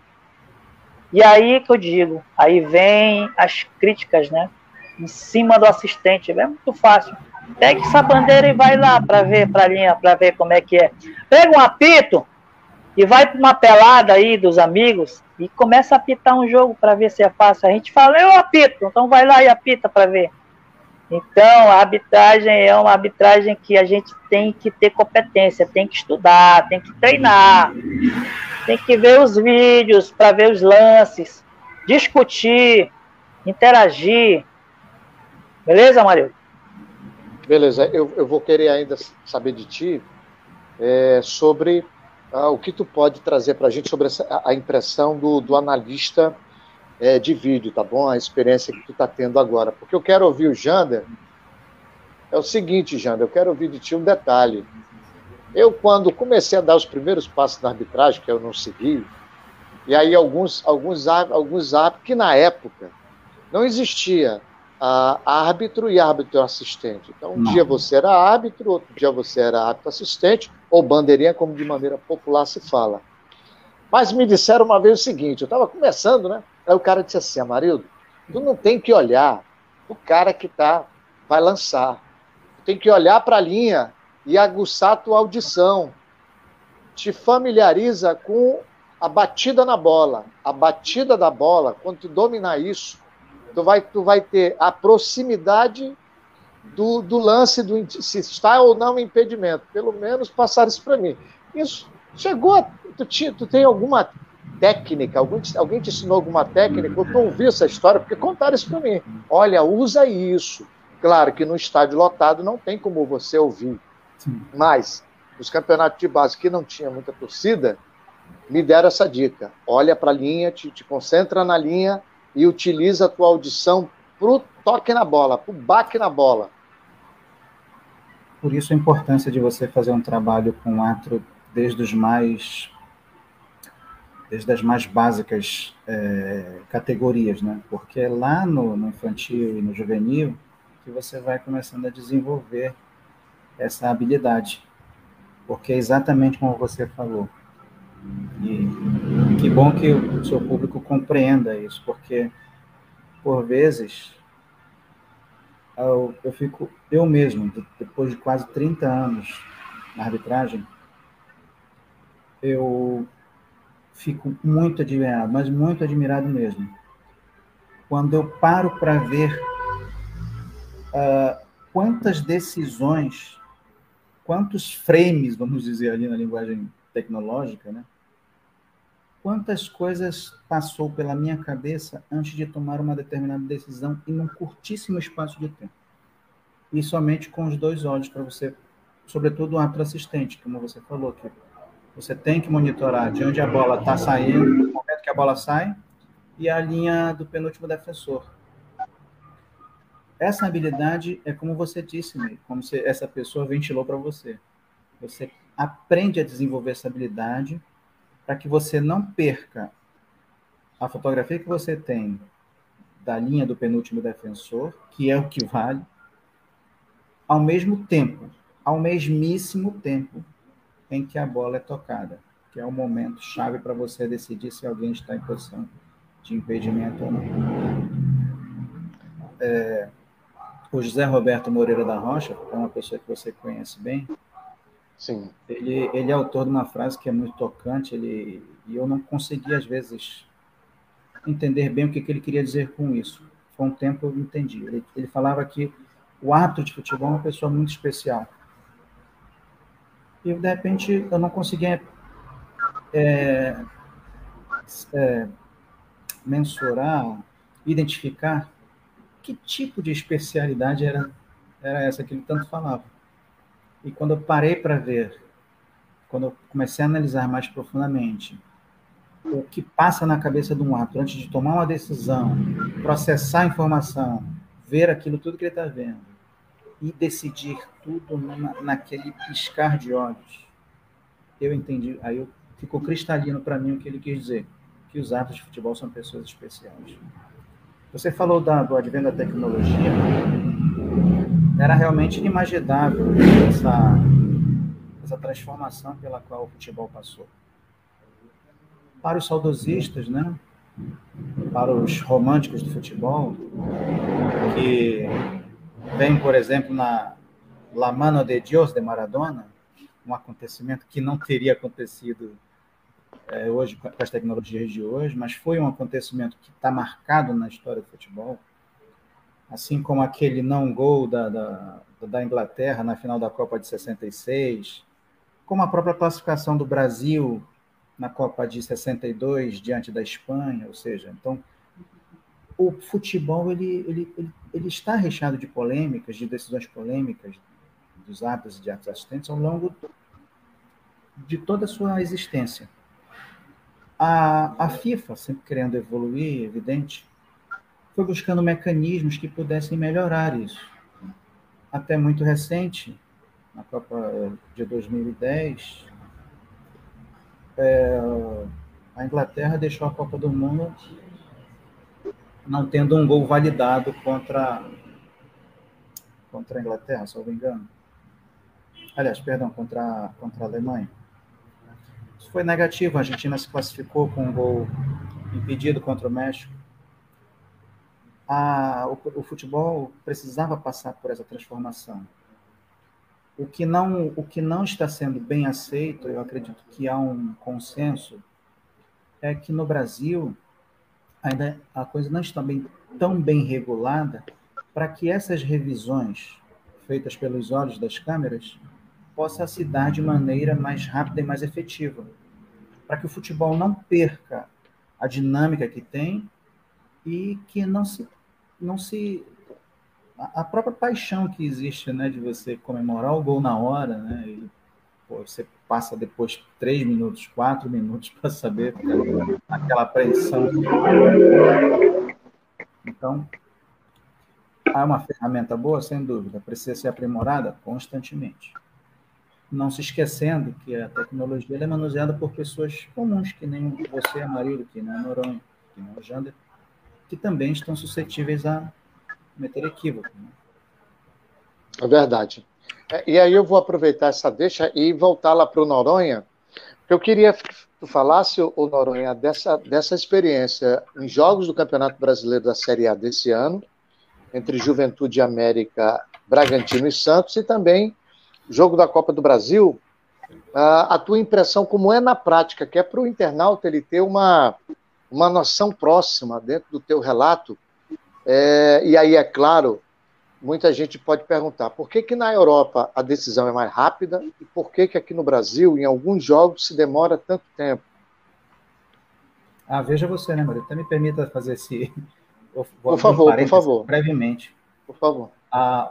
E aí que eu digo, aí vem as críticas, né? Em cima do assistente. É muito fácil. Pega essa bandeira e vai lá para ver para a linha, para ver como é que é. Pega um apito e vai para uma pelada aí dos amigos e começa a apitar um jogo para ver se é fácil. A gente fala, eu apito, então vai lá e apita para ver. Então, a arbitragem é uma arbitragem que a gente tem que ter competência, tem que estudar, tem que treinar, tem que ver os vídeos para ver os lances, discutir, interagir. Beleza, Mario? Beleza, eu vou querer ainda saber de ti sobre o que tu pode trazer para a gente sobre a impressão do analista de vídeo, tá bom? A experiência que tu tá tendo agora. Porque eu quero ouvir o Jander. É o seguinte, Jander, eu quero ouvir de ti um detalhe. Eu, quando comecei a dar os primeiros passos na arbitragem, que eu não segui, e aí alguns árbitros, que na época não existia árbitro e árbitro assistente. Então, um dia você era árbitro, outro dia você era árbitro assistente, ou bandeirinha, como de maneira popular se fala. Mas me disseram uma vez o seguinte, eu estava começando, né? Aí o cara disse assim, Amarildo, tu não tem que olhar o cara que vai lançar. Tu tem que olhar para a linha e aguçar a tua audição. Te familiariza com a batida na bola. A batida da bola, quando tu dominar isso, tu vai ter a proximidade do lance, se está ou não impedimento. Pelo menos passar isso para mim. Isso chegou, tu tem alguma técnica, alguém te ensinou alguma técnica, ou tu ouviu essa história, porque contaram isso para mim. Olha, usa isso. Claro que no estádio lotado não tem como você ouvir. Sim. Mas nos campeonatos de base que não tinha muita torcida, me deram essa dica. Olha para a linha, te concentra na linha e utiliza a tua audição pro toque na bola, pro baque na bola. Por isso a importância de você fazer um trabalho com árbitro desde as mais básicas categorias, né? Porque é lá no infantil e no juvenil que você vai começando a desenvolver essa habilidade. Porque é exatamente como você falou. E que bom que o seu público compreenda isso, porque, por vezes, eu mesmo, depois de quase 30 anos na arbitragem, eu fico muito admirado, mas muito admirado mesmo. Quando eu paro para ver quantas decisões, quantos frames, vamos dizer ali na linguagem tecnológica, né? Quantas coisas passou pela minha cabeça antes de tomar uma determinada decisão em um curtíssimo espaço de tempo. E somente com os dois olhos para você, sobretudo o árbitro assistente, como você falou, que você tem que monitorar de onde a bola está saindo, no momento que a bola sai, e a linha do penúltimo defensor. Essa habilidade é como você disse, Ney, como se essa pessoa ventilou para você. Você aprende a desenvolver essa habilidade para que você não perca a fotografia que você tem da linha do penúltimo defensor, que é o que vale, ao mesmíssimo tempo em que a bola é tocada, que é o momento chave para você decidir se alguém está em posição de impedimento ou não. O José Roberto Moreira da Rocha, é uma pessoa que você conhece bem. Sim. Ele é autor de uma frase que é muito tocante, e eu não consegui, às vezes, entender bem o que ele queria dizer com isso. Foi um tempo eu entendi. Ele falava que o árbitro de futebol é uma pessoa muito especial. E, de repente, eu não conseguia mensurar, identificar que tipo de especialidade era essa que ele tanto falava. E quando eu parei para ver, quando eu comecei a analisar mais profundamente o que passa na cabeça de um árbitro antes de tomar uma decisão, processar a informação, ver aquilo tudo que ele está vendo e decidir tudo naquele piscar de olhos. Eu entendi, aí ficou cristalino para mim o que ele quis dizer, que os árbitros de futebol são pessoas especiais. Você falou do advento da tecnologia, era realmente inimaginável essa transformação pela qual o futebol passou. Para os saudosistas, né? Para os românticos do futebol, que vem, por exemplo, na La Mano de Dios de Maradona, um acontecimento que não teria acontecido hoje com as tecnologias de hoje, mas foi um acontecimento que está marcado na história do futebol, assim como aquele não gol da Inglaterra na final da Copa de 66, como a própria classificação do Brasil na Copa de 62 diante da Espanha, ou seja, então o futebol ele está recheado de polêmicas, de decisões polêmicas dos árbitros e de árbitros assistentes ao longo de toda a sua existência. A FIFA, sempre querendo evoluir, evidente, foi buscando mecanismos que pudessem melhorar isso. Até muito recente, na Copa de 2010, a Inglaterra deixou a Copa do Mundo não tendo um gol validado contra a Inglaterra, se eu não me engano. Aliás, perdão, contra a Alemanha. Isso foi negativo, a Argentina se classificou com um gol impedido contra o México. O futebol precisava passar por essa transformação. O que não está sendo bem aceito, eu acredito que há um consenso, é que no Brasil ainda a coisa não está tão bem regulada para que essas revisões feitas pelos olhos das câmeras possa se dar de maneira mais rápida e mais efetiva, para que o futebol não perca a dinâmica que tem e que não se a própria paixão que existe, né, de você comemorar o gol na hora, né, e você passa depois 3 minutos, 4 minutos para saber aquela apreensão. Então, há uma ferramenta boa, sem dúvida, precisa ser aprimorada constantemente. Não se esquecendo que a tecnologia é manuseada por pessoas comuns, que nem você, Amarildo, que nem o Noronha, que nem o Jander, que também estão suscetíveis a cometer equívoco. Né? É verdade. E aí eu vou aproveitar essa deixa e voltar lá para o Noronha, porque eu queria que tu falasse, o Noronha, dessa experiência em jogos do Campeonato Brasileiro da Série A desse ano, entre Juventude América, Bragantino e Santos, e também jogo da Copa do Brasil, a tua impressão como é na prática, que é para o internauta ele ter uma noção próxima dentro do teu relato, e aí, é claro, muita gente pode perguntar, por que na Europa a decisão é mais rápida e por que aqui no Brasil, em alguns jogos, se demora tanto tempo? Veja você, né, Maria? Até me permita fazer esse... Por favor. Brevemente. Por favor.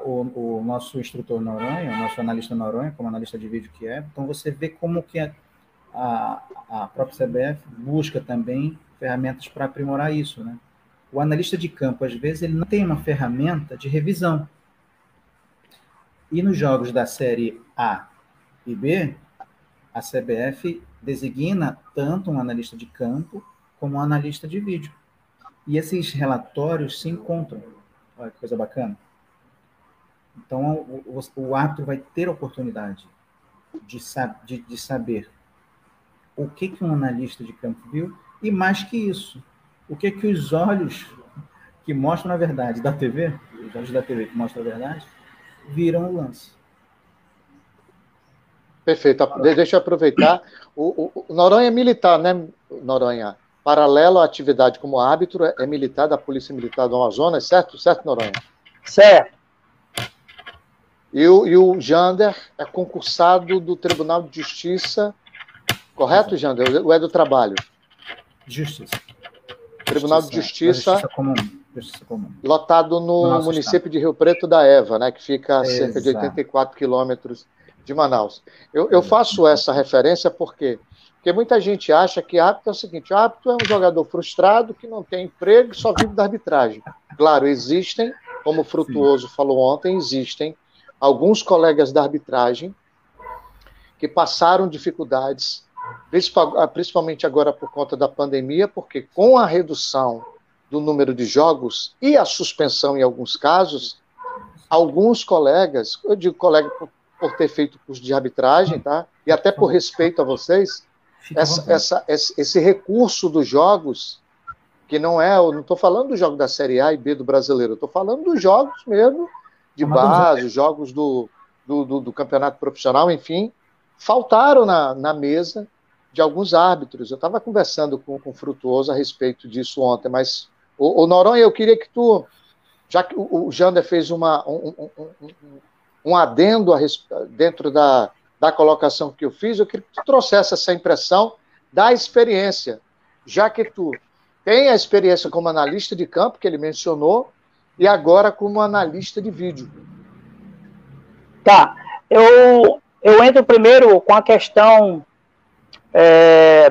O nosso instrutor Noronha, o nosso analista Noronha, como analista de vídeo que é, então você vê como que a própria CBF busca também ferramentas para aprimorar isso, né? O analista de campo, às vezes, ele não tem uma ferramenta de revisão. E nos jogos da Série A e B, a CBF designa tanto um analista de campo como um analista de vídeo. E esses relatórios se encontram. Olha que coisa bacana. Então, o árbitro vai ter a oportunidade de saber o que um analista de campo viu e, mais que isso, o que os olhos que mostram a verdade da TV, os olhos da TV que mostram a verdade, viram o lance. Perfeito. Deixa eu aproveitar. O Noronha é militar, né, Noronha? Paralelo à atividade como árbitro, é militar da Polícia Militar do Amazonas, certo? Certo, Noronha? Certo. E o Jander é concursado do Tribunal de Justiça, correto, Jander? Ou é do Trabalho? Justiça. Tribunal de Justiça comum. Lotado no município de Rio Preto da Eva, né, que fica a cerca de 84 quilômetros de Manaus. Eu faço essa referência porque muita gente acha que árbitro é o seguinte: árbitro é um jogador frustrado que não tem emprego e só vive da arbitragem. Claro, existem como o Frutuoso falou ontem, existem alguns colegas da arbitragem que passaram dificuldades, principalmente agora por conta da pandemia, porque com a redução do número de jogos e a suspensão em alguns casos, alguns colegas, eu digo colega por ter feito curso de arbitragem, tá? E até por respeito a vocês, esse recurso dos jogos, que não estou falando dos jogos da Série A e B do Brasileiro, eu estou falando dos jogos mesmo de base, os jogos do campeonato profissional, enfim, faltaram na mesa de alguns árbitros. Eu estava conversando com o Frutuoso a respeito disso ontem, mas, o Noronha, eu queria que tu, já que o Jander fez um adendo dentro da colocação que eu fiz, eu queria que tu trouxesse essa impressão da experiência, já que tu tem a experiência como analista de campo, que ele mencionou, e agora como analista de vídeo. Tá, eu entro primeiro com a questão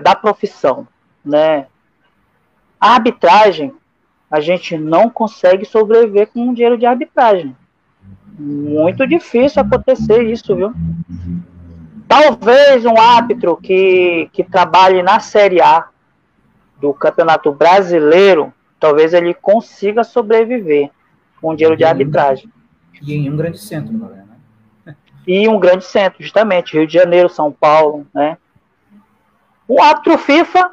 da profissão, né? A arbitragem, a gente não consegue sobreviver com um dinheiro de arbitragem. Muito difícil acontecer isso, viu? Talvez um árbitro que trabalhe na Série A do Campeonato Brasileiro, talvez ele consiga sobreviver com dinheiro de arbitragem. E em um grande centro, né? E um grande centro, justamente, Rio de Janeiro, São Paulo, né? O árbitro FIFA,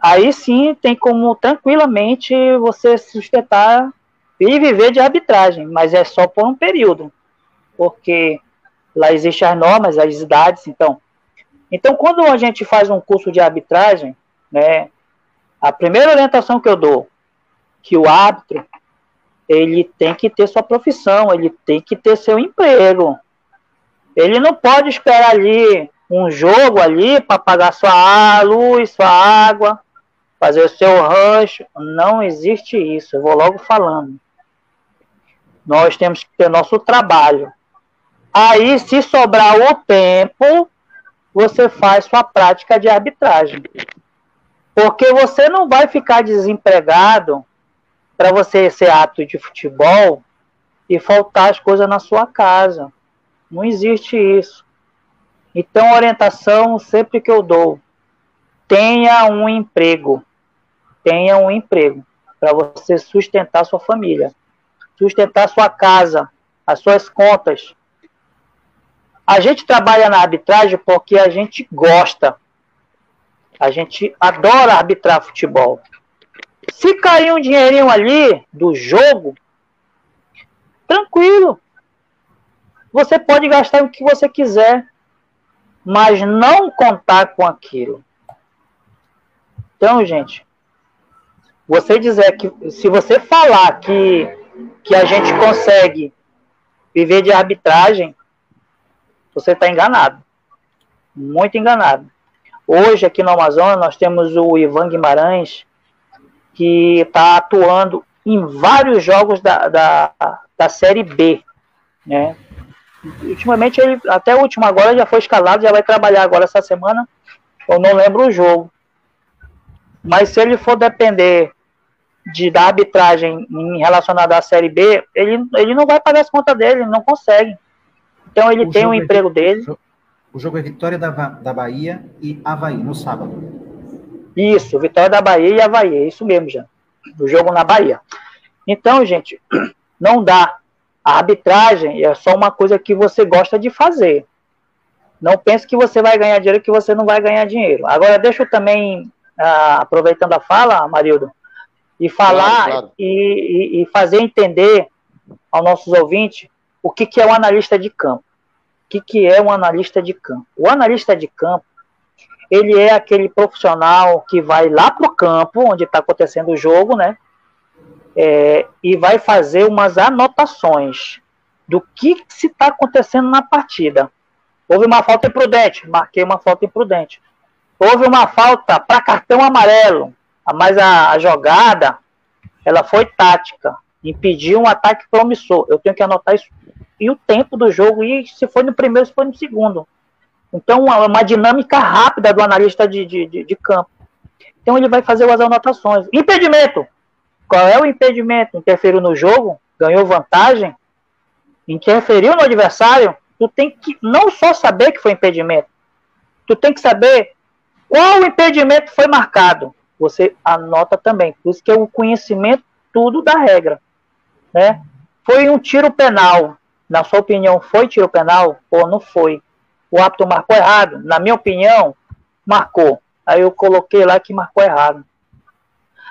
aí sim tem como tranquilamente você sustentar e viver de arbitragem, mas é só por um período, porque lá existem as normas, as idades, então quando a gente faz um curso de arbitragem, né, a primeira orientação que eu dou, que o árbitro, ele tem que ter sua profissão, ele tem que ter seu emprego, ele não pode esperar ali um jogo ali para pagar sua luz, sua água, fazer o seu rancho, não existe isso, eu vou logo falando. Nós temos que ter nosso trabalho. Aí, se sobrar o tempo, você faz sua prática de arbitragem. Porque você não vai ficar desempregado para você ser árbitro de futebol e faltar as coisas na sua casa. Não existe isso. Então, a orientação sempre que eu dou, tenha um emprego. Tenha um emprego para você sustentar sua família, sustentar sua casa, as suas contas. A gente trabalha na arbitragem porque a gente gosta. A gente adora arbitrar futebol. Se cair um dinheirinho ali do jogo, tranquilo. Você pode gastar o que você quiser, mas não contar com aquilo. Então, gente, você dizer que, se você falar que a gente consegue viver de arbitragem, você está enganado. Muito enganado. Hoje, aqui no Amazonas, nós temos o Ivan Guimarães, que está atuando em vários jogos da Série B, né? Ultimamente, ele, até o último agora, já foi escalado, já vai trabalhar agora essa semana, eu não lembro o jogo. Mas se ele for depender da arbitragem relacionada à Série B, ele não vai pagar as contas dele, ele não consegue. Então ele tem um emprego dele. O jogo é Vitória da Bahia e Avaí, no sábado. Isso, Vitória da Bahia e Avaí, é isso mesmo, já. O jogo na Bahia. Então, gente, não dá. A arbitragem é só uma coisa que você gosta de fazer. Não pense que você vai ganhar dinheiro, que você não vai ganhar dinheiro. Agora, deixa eu também, aproveitando a fala, Marildo, e falar, claro. E fazer entender aos nossos ouvintes o que é um analista de campo. O que é um analista de campo? O analista de campo, ele é aquele profissional que vai lá para o campo, onde está acontecendo o jogo, né? E vai fazer umas anotações do que se está acontecendo na partida. Houve uma falta imprudente, marquei uma falta imprudente. Houve uma falta para cartão amarelo, mas a jogada, ela foi tática, impediu um ataque promissor. Eu tenho que anotar isso. E o tempo do jogo, e se foi no primeiro, se foi no segundo. Então, uma dinâmica rápida do analista de campo. Então, ele vai fazer as anotações. Impedimento. Qual é o impedimento? Interferiu no jogo? ganhou vantagem, interferiu no adversário, tu tem que não só saber que foi impedimento, tu tem que saber qual impedimento foi marcado. Você anota também. Por isso que é o conhecimento tudo da regra, né? Foi um tiro penal. Na sua opinião, foi tiro penal ou não foi? O árbitro marcou errado. Na minha opinião, marcou. Aí eu coloquei lá que marcou errado.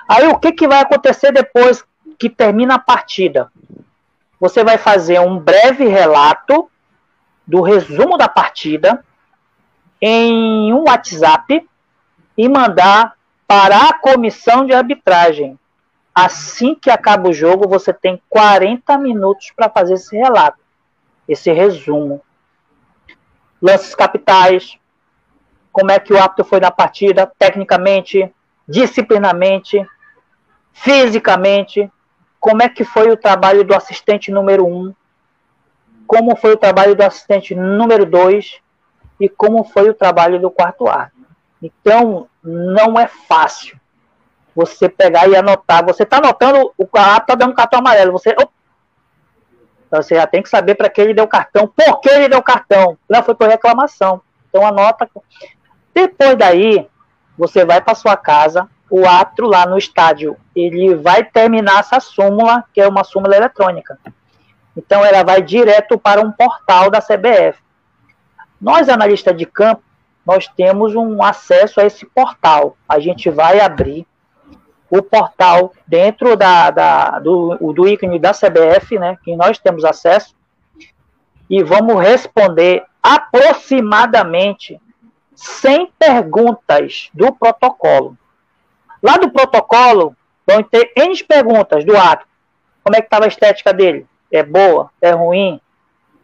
Aí o que vai acontecer depois que termina a partida? Você vai fazer um breve relato do resumo da partida em um WhatsApp e mandar para a comissão de arbitragem. Assim que acaba o jogo, você tem 40 minutos para fazer esse relato, esse resumo. Lances capitais, como é que o árbitro foi na partida, tecnicamente, disciplinarmente, fisicamente, como é que foi o trabalho do assistente número 1, como foi o trabalho do assistente número 2 e como foi o trabalho do quarto árbitro. Então, não é fácil você pegar e anotar. Você está anotando, o árbitro está dando cartão amarelo. Você já tem que saber para que ele deu cartão, por que ele deu cartão. Não foi por reclamação. Então, anota. Depois daí, você vai para sua casa, o árbitro lá no estádio, ele vai terminar essa súmula, que é uma súmula eletrônica. Então, ela vai direto para um portal da CBF. Nós, analistas de campo, nós temos um acesso a esse portal. A gente vai abrir o portal dentro do ícone da CBF, né, que nós temos acesso, e vamos responder aproximadamente 100 perguntas do protocolo. Lá do protocolo, vão ter N perguntas do ato. Como é que estava a estética dele? É boa? É ruim?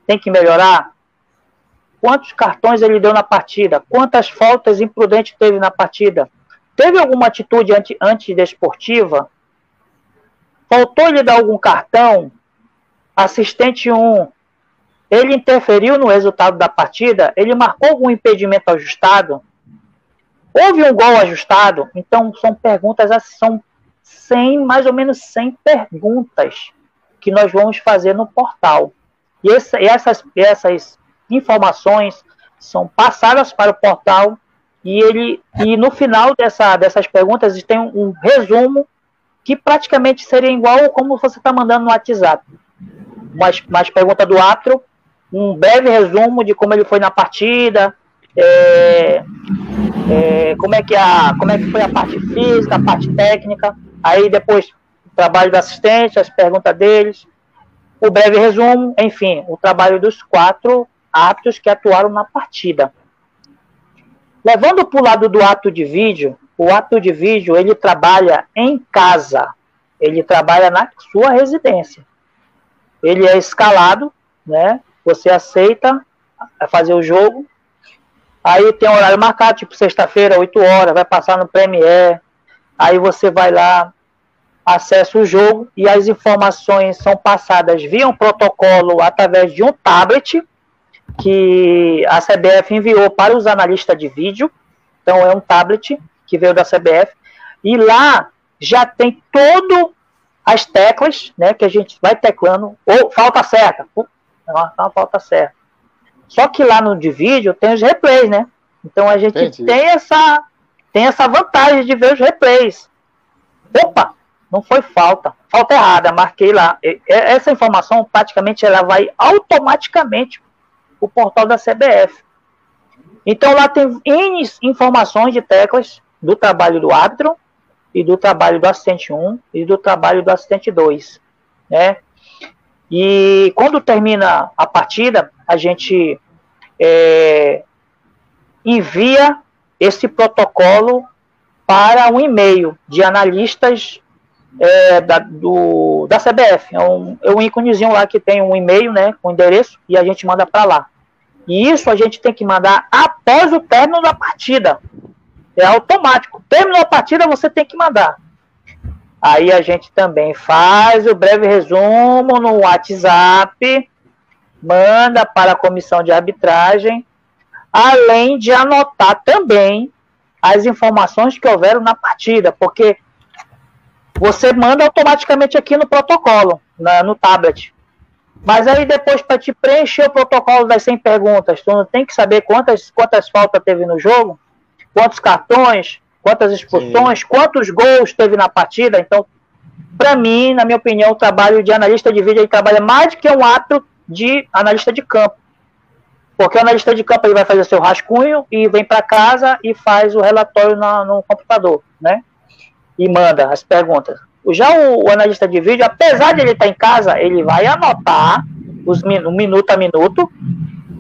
Tem que melhorar? Quantos cartões ele deu na partida? Quantas faltas imprudentes teve na partida? Teve alguma atitude antidesportiva? Faltou ele dar algum cartão? Assistente 1, ele interferiu no resultado da partida? Ele marcou algum impedimento ajustado? Houve um gol ajustado? Então, são perguntas, são 100, mais ou menos 100 perguntas que nós vamos fazer no portal. E essas informações são passadas para o portal e no final dessas perguntas tem um resumo que praticamente seria igual como você está mandando no WhatsApp. Umas perguntas do árbitro, um breve resumo de como ele foi na partida, como é que foi a parte física, a parte técnica, aí depois o trabalho do assistente, as perguntas deles, o breve resumo, enfim, o trabalho dos 4 árbitros que atuaram na partida. Levando para o lado do ato de vídeo, o ato de vídeo ele trabalha em casa, ele trabalha na sua residência. Ele é escalado, né? Você aceita fazer o jogo, aí tem um horário marcado, tipo sexta-feira, 8 horas, vai passar no Premiere, aí você vai lá, acessa o jogo e as informações são passadas via um protocolo através de um tablet que a CBF enviou para os analistas de vídeo. Então é um tablet que veio da CBF e lá já tem todas as teclas, né, que a gente vai teclando, ou falta certa, não falta certa. Só que lá no de vídeo tem os replays, né? Então a gente tem essa vantagem de ver os replays. Opa, não foi falta errada, marquei lá. Essa informação praticamente ela vai automaticamente o portal da CBF. Então lá tem N informações de teclas do trabalho do árbitro e do trabalho do assistente 1 e do trabalho do assistente 2, né? E quando termina a partida, a gente envia esse protocolo para um e-mail de analistas da CBF. É um íconezinho lá que tem um e-mail, né, com endereço, e a gente manda para lá. E isso a gente tem que mandar após o término da partida. É automático. Terminou a partida, você tem que mandar. Aí a gente também faz o breve resumo no WhatsApp, manda para a comissão de arbitragem, além de anotar também as informações que houveram na partida, porque você manda automaticamente aqui no protocolo. no tablet. Mas aí depois, para te preencher o protocolo das 100 perguntas, tu não tem que saber quantas faltas teve no jogo, quantos cartões, quantas expulsões, quantos gols teve na partida. Então, para mim, na minha opinião, o trabalho de analista de vídeo ele trabalha mais do que um ato de analista de campo. Porque o analista de campo ele vai fazer seu rascunho e vem para casa e faz o relatório no computador, né? E manda as perguntas. Já o analista de vídeo, apesar de ele estar em casa, ele vai anotar minuto a minuto,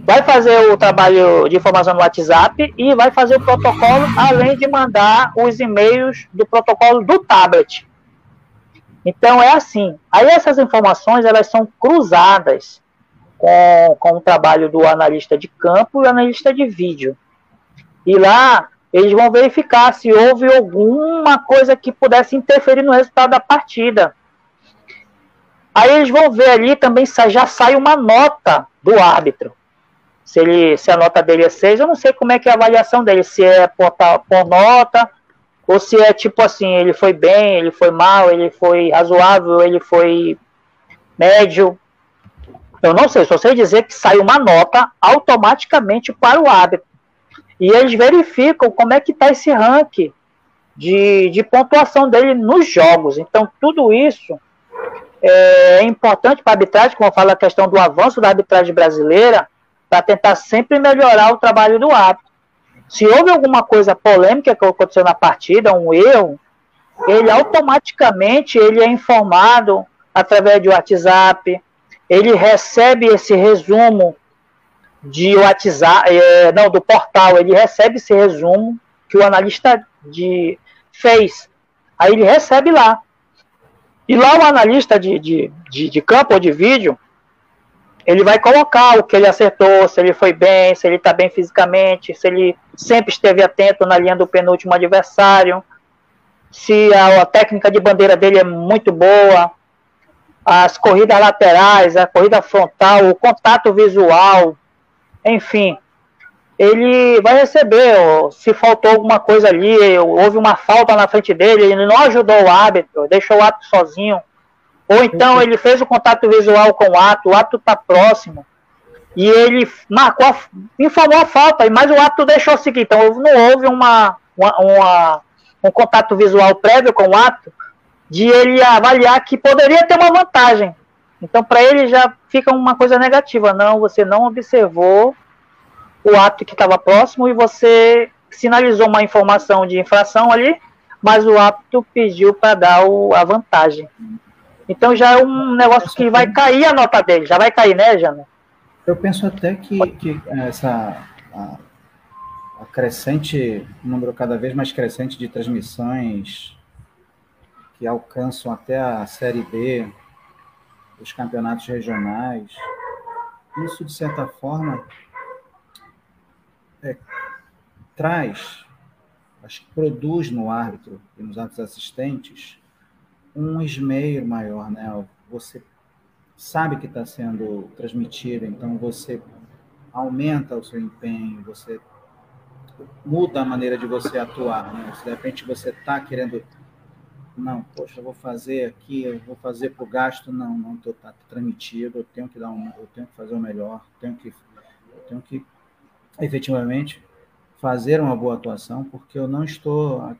vai fazer o trabalho de informação no WhatsApp e vai fazer o protocolo, além de mandar os e-mails do protocolo do tablet. Então é assim. Aí essas informações elas são cruzadas com o trabalho do analista de campo e analista de vídeo. E lá eles vão verificar se houve alguma coisa que pudesse interferir no resultado da partida. Aí eles vão ver ali também, já sai uma nota do árbitro. Se a nota dele é 6, eu não sei como é que é a avaliação dele, se é por nota, ou se é tipo assim, ele foi bem, ele foi mal, ele foi razoável, ele foi médio. Eu não sei, só sei dizer que sai uma nota automaticamente para o árbitro. E eles verificam como é que está esse ranking de pontuação dele nos jogos. Então, tudo isso é importante para a arbitragem, como eu falo, a questão do avanço da arbitragem brasileira, para tentar sempre melhorar o trabalho do árbitro. Se houve alguma coisa polêmica que aconteceu na partida, um erro, ele automaticamente ele é informado através de WhatsApp, ele recebe esse resumo de WhatsApp, do portal, ele recebe esse resumo que o analista fez. Aí ele recebe lá. E lá o analista de campo ou de vídeo, ele vai colocar o que ele acertou, se ele foi bem, se ele está bem fisicamente, se ele sempre esteve atento na linha do penúltimo adversário, se a técnica de bandeira dele é muito boa, as corridas laterais, a corrida frontal, o contato visual, enfim, ele vai receber, se faltou alguma coisa ali, houve uma falta na frente dele, ele não ajudou o árbitro, deixou o árbitro sozinho, ou então ele fez o contato visual com o árbitro está próximo, e ele informou a falta, mas o árbitro deixou seguir, então não houve um contato visual prévio com o árbitro, de ele avaliar que poderia ter uma vantagem. Então, para ele já fica uma coisa negativa. Não, você não observou o ato que estava próximo e você sinalizou uma informação de infração ali, mas o árbitro pediu para dar a vantagem. Então, já é um negócio que vai cair a nota dele. Já vai cair, né, Jana? Eu penso até que a crescente, um número cada vez mais crescente de transmissões que alcançam até a Série B, os campeonatos regionais, isso, de certa forma, traz, acho que produz no árbitro e nos árbitros assistentes um esmeiro maior, né? Você sabe que está sendo transmitido, então você aumenta o seu empenho, você muda a maneira de você atuar, né? Se de repente você está querendo, não, poxa, eu vou fazer aqui, eu vou fazer para o gasto, não está transmitido, eu tenho que fazer o melhor, eu tenho que efetivamente fazer uma boa atuação, porque eu não estou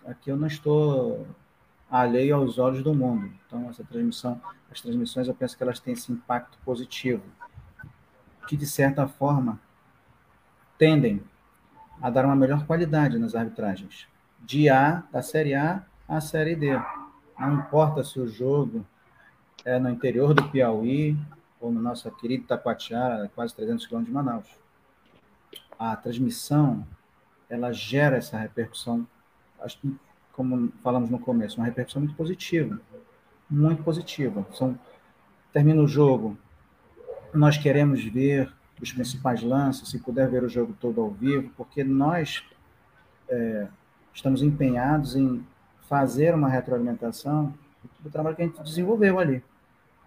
alheio aos olhos do mundo. Então, as transmissões, eu penso que elas têm esse impacto positivo, que, de certa forma, tendem a dar uma melhor qualidade nas arbitragens, da Série A à Série D. Não importa se o jogo é no interior do Piauí ou no nosso querido Taquatiara, quase 300 quilômetros de Manaus. A transmissão, ela gera essa repercussão, acho que, como falamos no começo, uma repercussão muito positiva. Muito positiva. Termina o jogo, nós queremos ver os principais lances, se puder ver o jogo todo ao vivo, porque nós estamos empenhados em fazer uma retroalimentação do trabalho que a gente desenvolveu ali.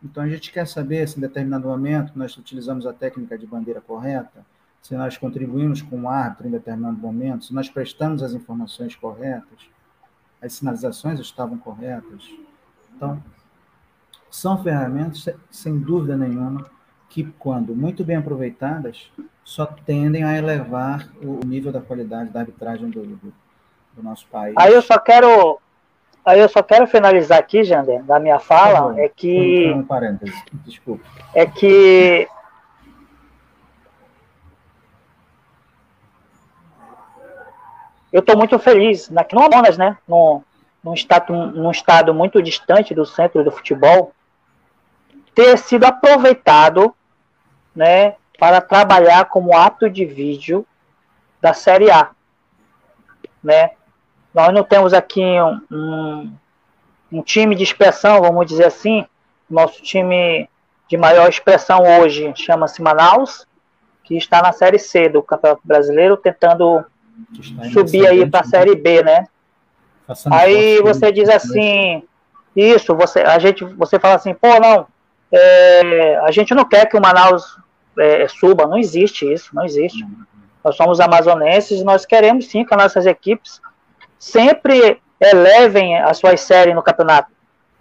Então, a gente quer saber se em determinado momento nós utilizamos a técnica de bandeira correta, se nós contribuímos com o árbitro em determinado momento, se nós prestamos as informações corretas, as sinalizações estavam corretas. Então, são ferramentas, sem dúvida nenhuma, que, quando muito bem aproveitadas, só tendem a elevar o nível da qualidade da arbitragem do nosso país. Aí eu só quero finalizar aqui, Jander, da minha fala, é que... Um parêntese, desculpa. É que... Eu estou muito feliz no Amazonas, né? Num estado muito distante do centro do futebol, ter sido aproveitado, né, para trabalhar como ato de vídeo da Série A, né? Nós não temos aqui um time de expressão, vamos dizer assim. Nosso time de maior expressão hoje chama-se Manaus, que está na Série C do Campeonato Brasileiro, tentando subir aí para a Série B, né? Aí você diz assim, isso, você fala assim, pô, não, a gente não quer que o Manaus suba, não existe isso, não existe. Nós somos amazonenses e nós queremos sim que as nossas equipes sempre elevem as suas séries no campeonato.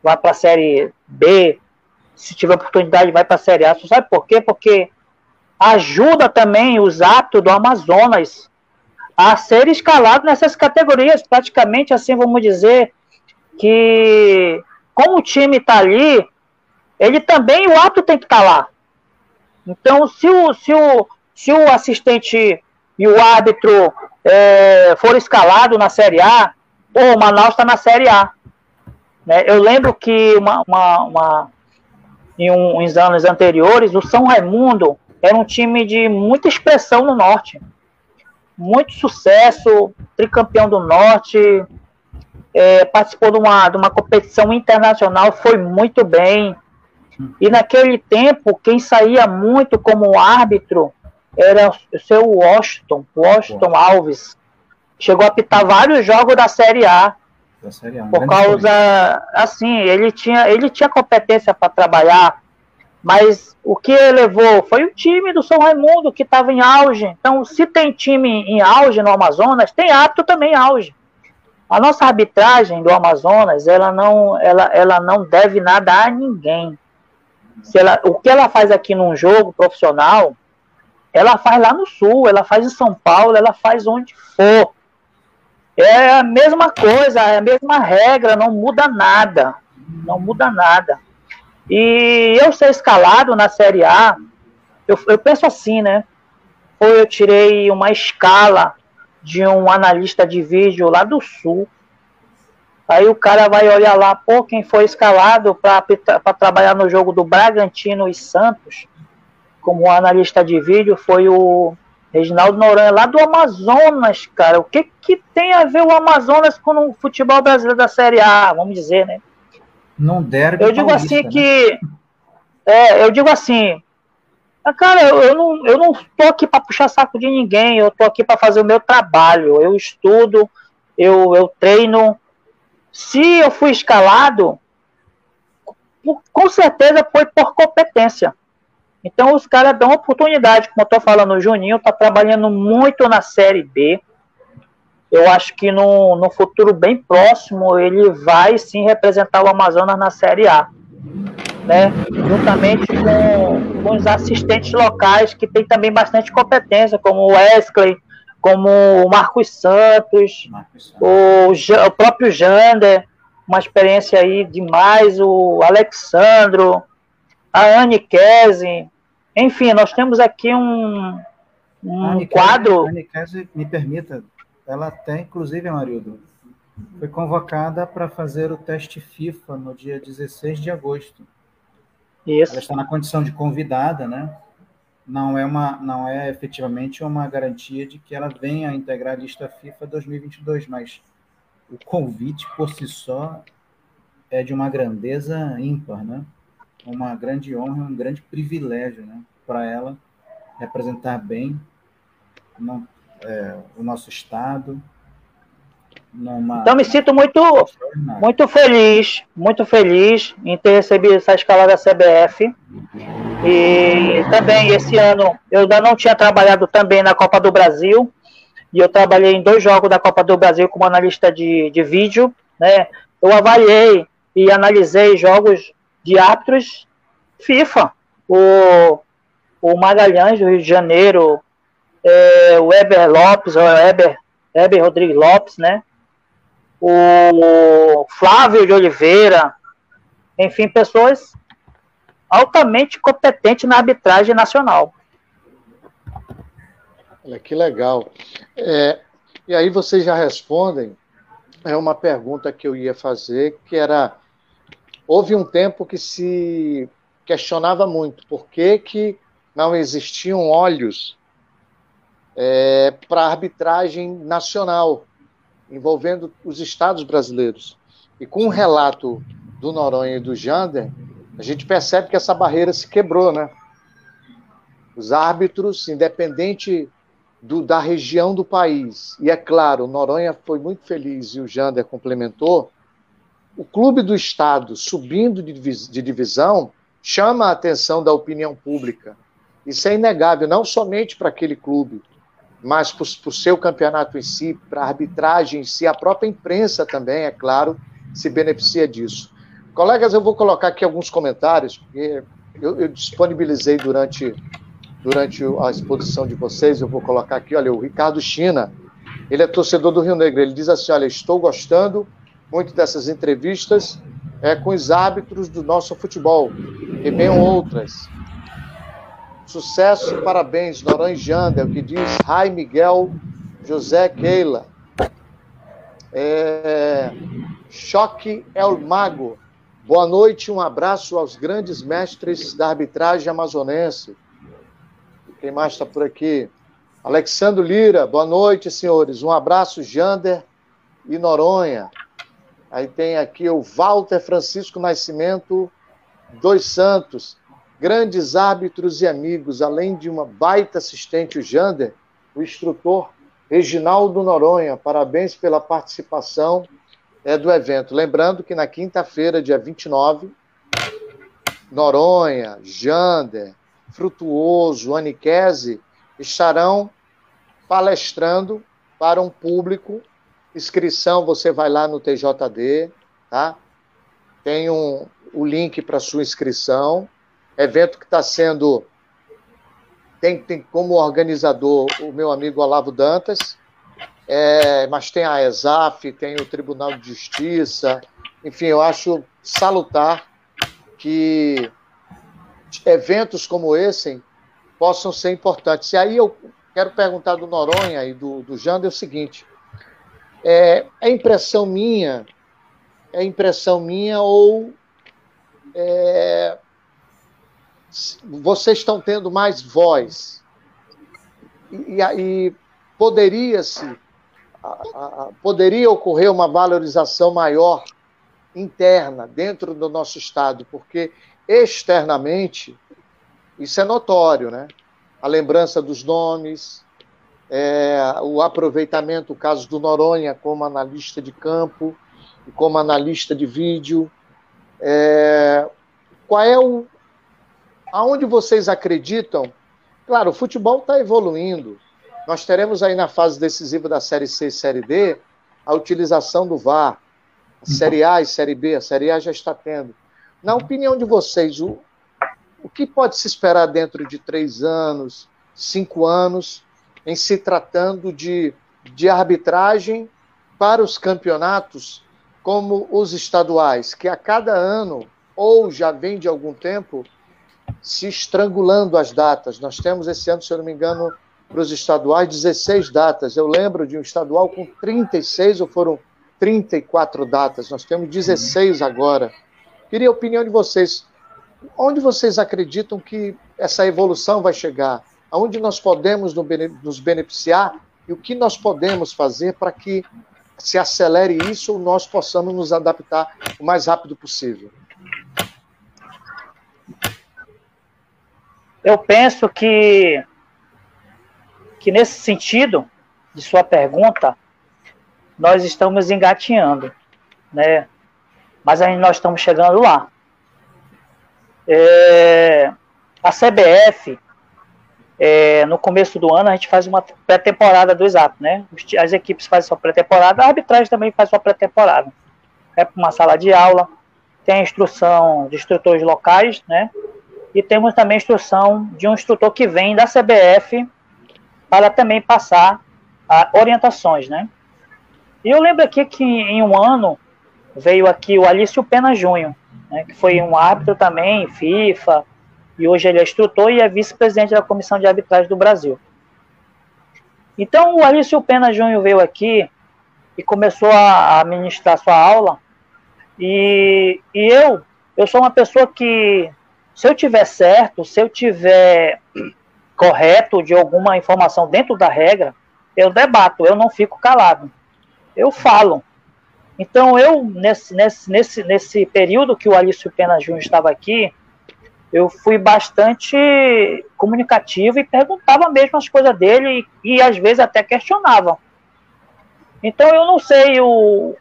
Vai para a Série B, se tiver oportunidade vai para a Série A. Você sabe por quê? Porque ajuda também os atos do Amazonas a ser escalado nessas categorias, praticamente assim, vamos dizer, que como o time está ali, ele também, o ato tem que estar lá. Então, se o assistente e o árbitro for escalado na Série A, o Manaus está na Série A. Né? Eu lembro que em uns anos anteriores, o São Raimundo era um time de muita expressão no Norte. Muito sucesso, tricampeão do Norte, participou de uma competição internacional, foi muito bem. E naquele tempo, quem saía muito como árbitro era o seu Washington Alves. Chegou a apitar vários jogos da Série A. Por causa, assim, ele tinha competência para trabalhar, mas o que elevou foi o time do São Raimundo, que estava em auge. Então, se tem time em auge no Amazonas, tem árbitro também em auge. A nossa arbitragem do Amazonas, ela não deve nada a ninguém. O que ela faz aqui num jogo profissional, ela faz lá no Sul, ela faz em São Paulo, ela faz onde for. É a mesma coisa, é a mesma regra, não muda nada. Não muda nada. E eu ser escalado na Série A, eu penso assim, né? Ou eu tirei uma escala de um analista de vídeo lá do Sul. Aí o cara vai olhar lá, pô, quem foi escalado para trabalhar no jogo do Bragantino e Santos, como analista de vídeo, foi o Reginaldo Noronha, lá do Amazonas, cara. O que tem a ver o Amazonas com o futebol brasileiro da Série A, vamos dizer, né? Não derby. Eu digo paulista, assim que... eu digo assim, cara, eu não tô aqui para puxar saco de ninguém, eu tô aqui para fazer o meu trabalho. Eu estudo, eu treino. Se eu fui escalado, com certeza foi por competência. Então os caras dão oportunidade, como eu tô falando, o Juninho tá trabalhando muito na Série B. Eu acho que no futuro bem próximo ele vai sim representar o Amazonas na Série A, né? Juntamente com os assistentes locais que tem também bastante competência, como o Wesley, como o Marcos Santos, o próprio Jander, uma experiência aí demais, o Alexandro, a Anne Kese. Enfim, nós temos aqui um quadro... A Anne Kese, me permita, ela até, inclusive, Amarildo, foi convocada para fazer o teste FIFA no dia 16 de agosto. Isso. Ela está na condição de convidada, né? Não é efetivamente uma garantia de que ela venha a integrar a lista FIFA 2022, mas o convite por si só é de uma grandeza ímpar, né? Uma grande honra, um grande privilégio, né? Para ela representar bem o nosso estado. Então me sinto muito feliz em ter recebido essa escala da CBF. E também esse ano eu ainda não tinha trabalhado também na Copa do Brasil, e eu trabalhei em 2 jogos da Copa do Brasil como analista de vídeo, né? Eu avaliei e analisei jogos de árbitros FIFA. O Magalhães, do Rio de Janeiro, o Eber Lopes, o Eber Rodrigues Lopes, né? O Flávio de Oliveira, enfim, pessoas altamente competentes na arbitragem nacional. Olha, que legal. E aí vocês já respondem uma pergunta que eu ia fazer, que era, houve um tempo que se questionava muito por que não existiam olhos para a arbitragem nacional, envolvendo os estados brasileiros. E com o relato do Noronha e do Jander, a gente percebe que essa barreira se quebrou, né? Os árbitros, independente da região do país, e é claro, o Noronha foi muito feliz e o Jander complementou, o clube do estado subindo de divisão chama a atenção da opinião pública. Isso é inegável, não somente para aquele clube, mas para o seu campeonato em si, para a arbitragem em si, a própria imprensa também, é claro, se beneficia disso. Colegas, eu vou colocar aqui alguns comentários, porque eu disponibilizei durante a exposição de vocês, eu vou colocar aqui, olha, o Ricardo China, ele é torcedor do Rio Negro, ele diz assim, olha, estou gostando muito dessas entrevistas com os árbitros do nosso futebol, e venham outras. Sucesso, parabéns, Noronha e Jander, o que diz Rai Miguel José Keila. Choque El Mago. Boa noite, um abraço aos grandes mestres da arbitragem amazonense. Quem mais está por aqui? Alexandre Lira, boa noite, senhores. Um abraço, Jander e Noronha. Aí tem aqui o Walter Francisco Nascimento dos Santos. Grandes árbitros e amigos, além de uma baita assistente, o Jander, o instrutor Reginaldo Noronha. Parabéns pela participação do evento. Lembrando que na quinta-feira, dia 29, Noronha, Jander, Frutuoso, Aniquese estarão palestrando para um público. Inscrição, você vai lá no TJD, tá? Tem o link para sua inscrição. Evento que está sendo... Tem como organizador o meu amigo Olavo Dantas, mas tem a ESAF, tem o Tribunal de Justiça, enfim, eu acho salutar que eventos como esse possam ser importantes. E aí eu quero perguntar do Noronha e do Jander o seguinte, é impressão minha ou vocês estão tendo mais voz e poderia ocorrer uma valorização maior interna dentro do nosso estado, porque externamente isso é notório, né? A lembrança dos nomes, o aproveitamento, o caso do Noronha como analista de campo e como analista de vídeo. Qual é aonde vocês acreditam? Claro, o futebol está evoluindo. Nós teremos aí na fase decisiva da Série C e Série D a utilização do VAR, a Série A e Série B, a Série A já está tendo. Na opinião de vocês, o que pode se esperar dentro de 3 anos, 5 anos, em se tratando de arbitragem para os campeonatos como os estaduais, que a cada ano, ou já vem de algum tempo, se estrangulando as datas. Nós temos esse ano, se eu não me engano, para os estaduais, 16 datas. Eu lembro de um estadual com 36 ou foram 34 datas. Nós temos 16 agora. Queria a opinião de vocês. Onde vocês acreditam que essa evolução vai chegar? Aonde nós podemos nos beneficiar e o que nós podemos fazer para que se acelere isso ou nós possamos nos adaptar o mais rápido possível? Eu penso que nesse sentido de sua pergunta, nós estamos engatinhando, né? Mas ainda nós estamos chegando lá. A CBF, no começo do ano, a gente faz uma pré-temporada dos atos, né? As equipes fazem sua pré-temporada, a arbitragem também faz sua pré-temporada. Vai para uma sala de aula, tem a instrução de instrutores locais, né? E temos também a instrução de um instrutor que vem da CBF para também passar orientações, né? E eu lembro aqui que em um ano veio aqui o Alício Pena Júnior, né, que foi um árbitro também, FIFA, e hoje ele é instrutor e é vice-presidente da Comissão de Arbitragem do Brasil. Então o Alício Pena Júnior veio aqui e começou a ministrar sua aula, e eu sou uma pessoa que, se eu tiver certo, se eu tiver correto de alguma informação dentro da regra, eu debato, eu não fico calado, eu falo. Então eu, nesse período que o Alício Pena Júnior estava aqui, eu fui bastante comunicativo e perguntava mesmo as coisas dele e às vezes até questionava. Então eu não sei o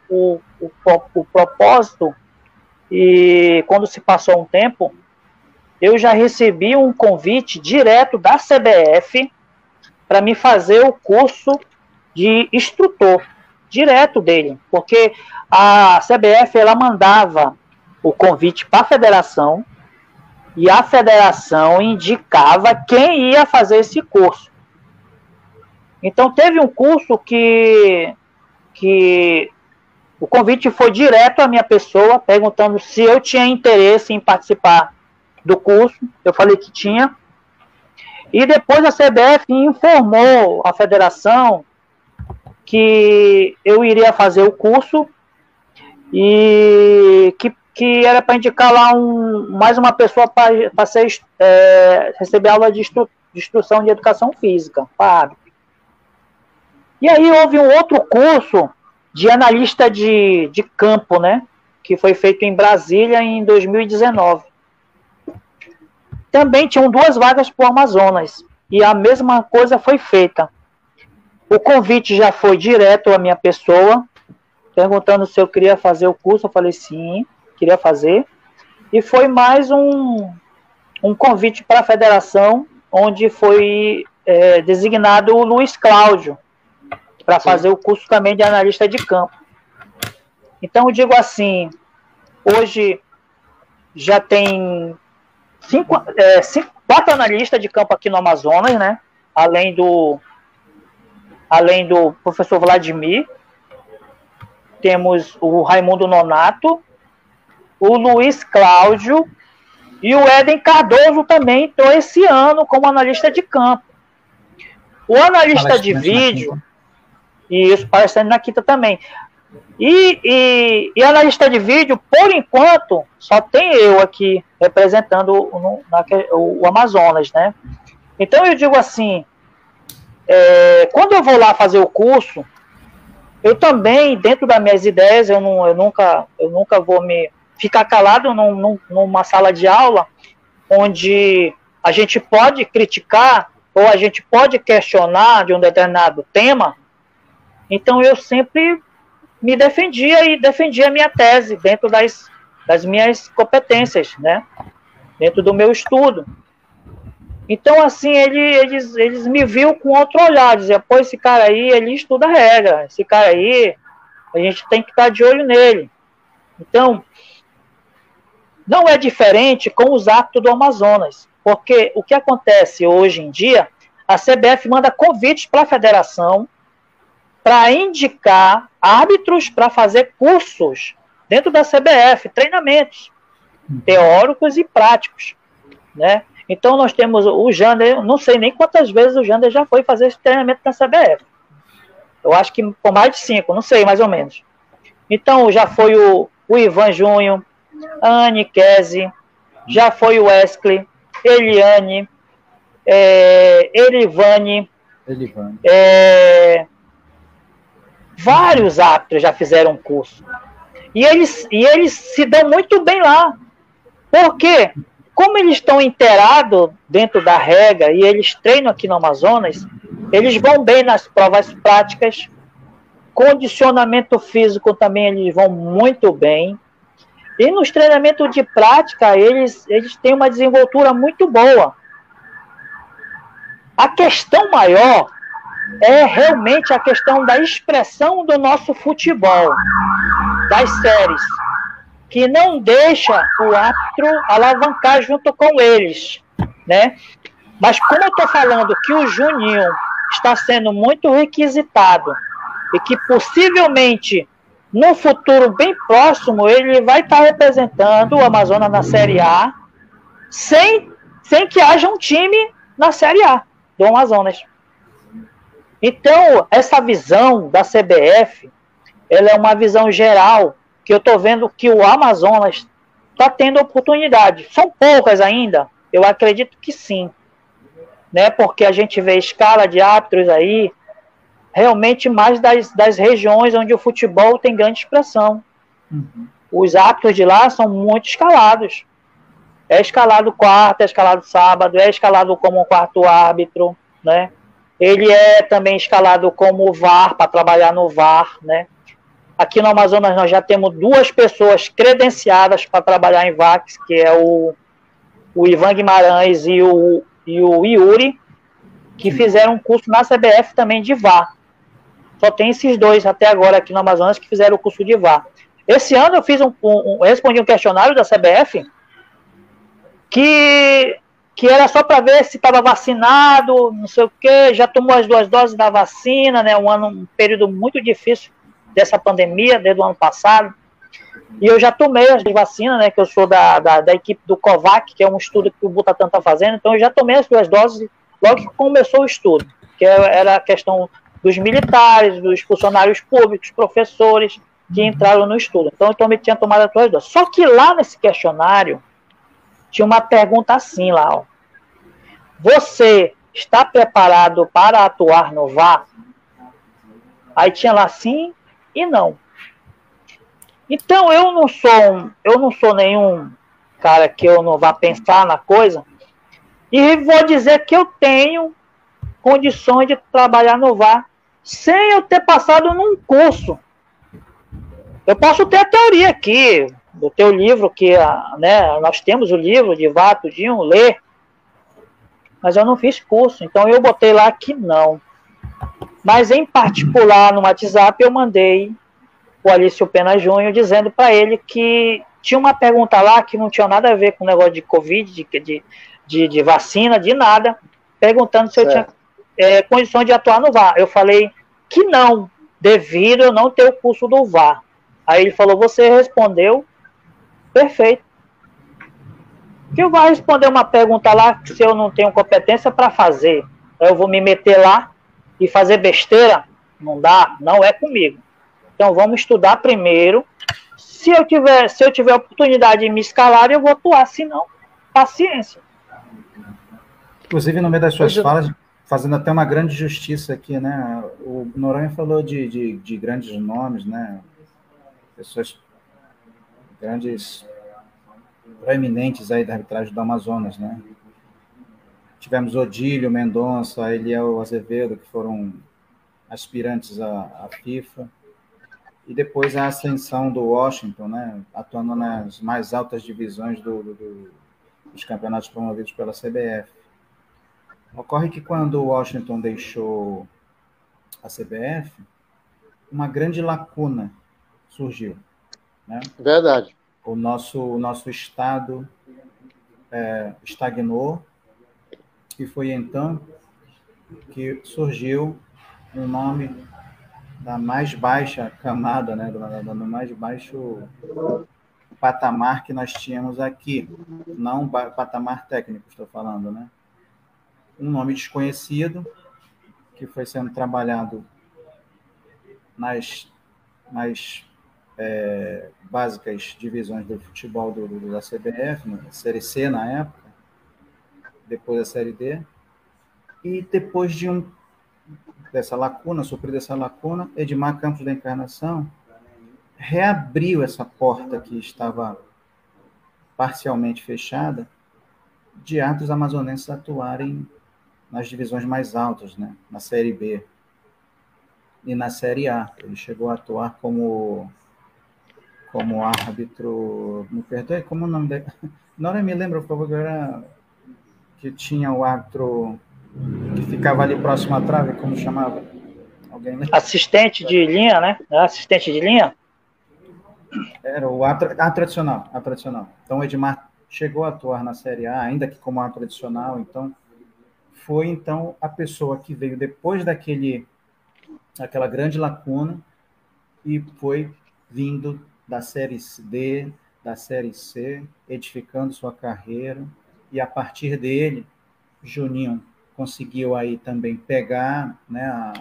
propósito, e quando se passou um tempo, eu já recebi um convite direto da CBF para me fazer o curso de instrutor, direto dele, porque a CBF ela mandava o convite para a federação e a federação indicava quem ia fazer esse curso. Então teve um curso que o convite foi direto à minha pessoa, perguntando se eu tinha interesse em participar do curso. Eu falei que tinha. E depois a CBF informou a federação que eu iria fazer o curso e que era para indicar lá mais uma pessoa para receber aula de instrução de educação física, para. E aí houve um outro curso de analista de campo, né, que foi feito em Brasília em 2019. Também tinham 2 vagas para o Amazonas, e a mesma coisa foi feita. O convite já foi direto à minha pessoa, perguntando se eu queria fazer o curso. Eu falei sim, queria fazer. E foi mais um convite para a federação, onde foi designado o Luiz Cláudio, para fazer o curso também de analista de campo. Então eu digo assim, hoje já tem 4 analistas de campo aqui no Amazonas, né? Além do professor Vladimir, temos o Raimundo Nonato, o Luiz Cláudio e o Éden Cardoso também entrou esse ano como analista de campo. O analista de vídeo, e isso palestrante na quinta também. E analista de vídeo, por enquanto, só tem eu aqui representando o Amazonas, né? Então eu digo assim, quando eu vou lá fazer o curso, eu também, dentro das minhas ideias, eu nunca vou me ficar calado numa sala de aula onde a gente pode criticar ou a gente pode questionar de um determinado tema. Então eu sempre me defendia e defendia a minha tese dentro das minhas competências, né? Dentro do meu estudo. Então, assim, eles me viam com outro olhar, diziam, pô, esse cara aí, ele estuda regra, esse cara aí, a gente tem que estar de olho nele. Então, não é diferente com os árbitros do Amazonas, porque o que acontece hoje em dia, a CBF manda convites para a federação para indicar árbitros para fazer cursos dentro da CBF, treinamentos teóricos e práticos, né? Então nós temos o Jander, não sei nem quantas vezes o Jander já foi fazer esse treinamento na CBF. Eu acho que por mais de 5, não sei, mais ou menos. Então já foi o Ivan Júnior, a Anne Kese, já foi o Wesley, Eliane, Elivane, vários árbitros já fizeram curso. E eles se dão muito bem lá. Por quê? Como eles estão inteirados dentro da regra e eles treinam aqui no Amazonas, eles vão bem nas provas práticas, condicionamento físico também eles vão muito bem, e nos treinamentos de prática eles têm uma desenvoltura muito boa. A questão maior é realmente a questão da expressão do nosso futebol, das séries. que não deixa o árbitro alavancar junto com eles, né? Mas como eu estou falando que o Juninho está sendo muito requisitado e que possivelmente no futuro bem próximo ele vai estar representando o Amazonas na Série A sem que haja um time na Série A do Amazonas. Então, essa visão da CBF, ela é uma visão geral, que eu estou vendo que o Amazonas está tendo oportunidade. São poucas ainda? Eu acredito que sim. Né? Porque a gente vê escala de árbitros aí, realmente mais das regiões onde o futebol tem grande expressão. Uhum. Os árbitros de lá são muito escalados. É escalado quarta, é escalado sábado, é escalado como um quarto árbitro, né? Ele é também escalado como VAR, para trabalhar no VAR, né? Aqui no Amazonas nós já temos 2 pessoas credenciadas para trabalhar em VAR, que é o Ivan Guimarães e o Yuri, que fizeram um curso na CBF também de VAR. Só tem esses 2 até agora aqui no Amazonas que fizeram o curso de VAR. Esse ano eu fiz respondi um questionário da CBF que era só para ver se estava vacinado, não sei o quê, já tomou as 2 doses da vacina, né? Um período muito difícil dessa pandemia, desde o ano passado. E eu já tomei as vacinas, né? Que eu sou da equipe do COVAC, que é um estudo que o Butantan está fazendo, então eu já tomei as 2 doses logo que começou o estudo, que era a questão dos militares, dos funcionários públicos, professores que entraram no estudo. Então eu também tinha tomado as 2 doses. Só que lá nesse questionário tinha uma pergunta assim lá, ó. Você está preparado para atuar no VAR? Aí tinha lá sim e não. Então eu não sou nenhum cara que eu não vá pensar na coisa e vou dizer que eu tenho condições de trabalhar no VAR sem eu ter passado num curso. Eu posso ter a teoria aqui, do teu livro, que né, nós temos o livro de VAR, tudinho, ler, mas eu não fiz curso, então eu botei lá que não. Mas em particular no WhatsApp eu mandei o Alício Pena Júnior dizendo para ele que tinha uma pergunta lá que não tinha nada a ver com o negócio de Covid, de vacina, de nada, perguntando se eu tinha condições de atuar no VAR. Eu falei que não, devido eu não ter o curso do VAR. Aí ele falou, você respondeu perfeito. Que eu vou responder uma pergunta lá se eu não tenho competência para fazer. Eu vou me meter lá e fazer besteira? Não dá, não é comigo. Então vamos estudar primeiro. Se eu tiver oportunidade de me escalar, eu vou atuar. Se não, paciência. Inclusive, no meio das suas falas, fazendo até uma grande justiça aqui, né? O Noronha falou de grandes nomes, né? Pessoas grandes, proeminentes aí da arbitragem do Amazonas, né? Tivemos Odílio Mendonça, Eliel Azevedo, que foram aspirantes à FIFA. E depois a ascensão do Washington, né? Atuando nas mais altas divisões dos campeonatos promovidos pela CBF. Ocorre que quando o Washington deixou a CBF, uma grande lacuna surgiu, né? Verdade. O nosso estado estagnou, e foi então que surgiu um nome da mais baixa camada, né, do mais baixo patamar que nós tínhamos aqui, não patamar técnico, estou falando, né? Um nome desconhecido que foi sendo trabalhado nas básicas divisões do futebol da CBF, né? Série C na época, depois da Série D, e depois de suprir dessa lacuna, Edmar Campos da Encarnação reabriu essa porta que estava parcialmente fechada de árbitros amazonenses atuarem nas divisões mais altas, né? Na Série B e na Série A. Ele chegou a atuar como árbitro, me perdoe, como o nome dele? Não me lembro, por favor, era que tinha o árbitro que ficava ali próximo à trave, como chamava? Alguém lembra? Assistente de linha, né? Assistente de linha? Era a tradicional, a tradicional. Então, o Edmar chegou a atuar na Série A, ainda que como a tradicional, então foi então a pessoa que veio depois daquela grande lacuna e foi vindo da Série D, da Série C, edificando sua carreira, e a partir dele, Juninho conseguiu aí também pegar, né,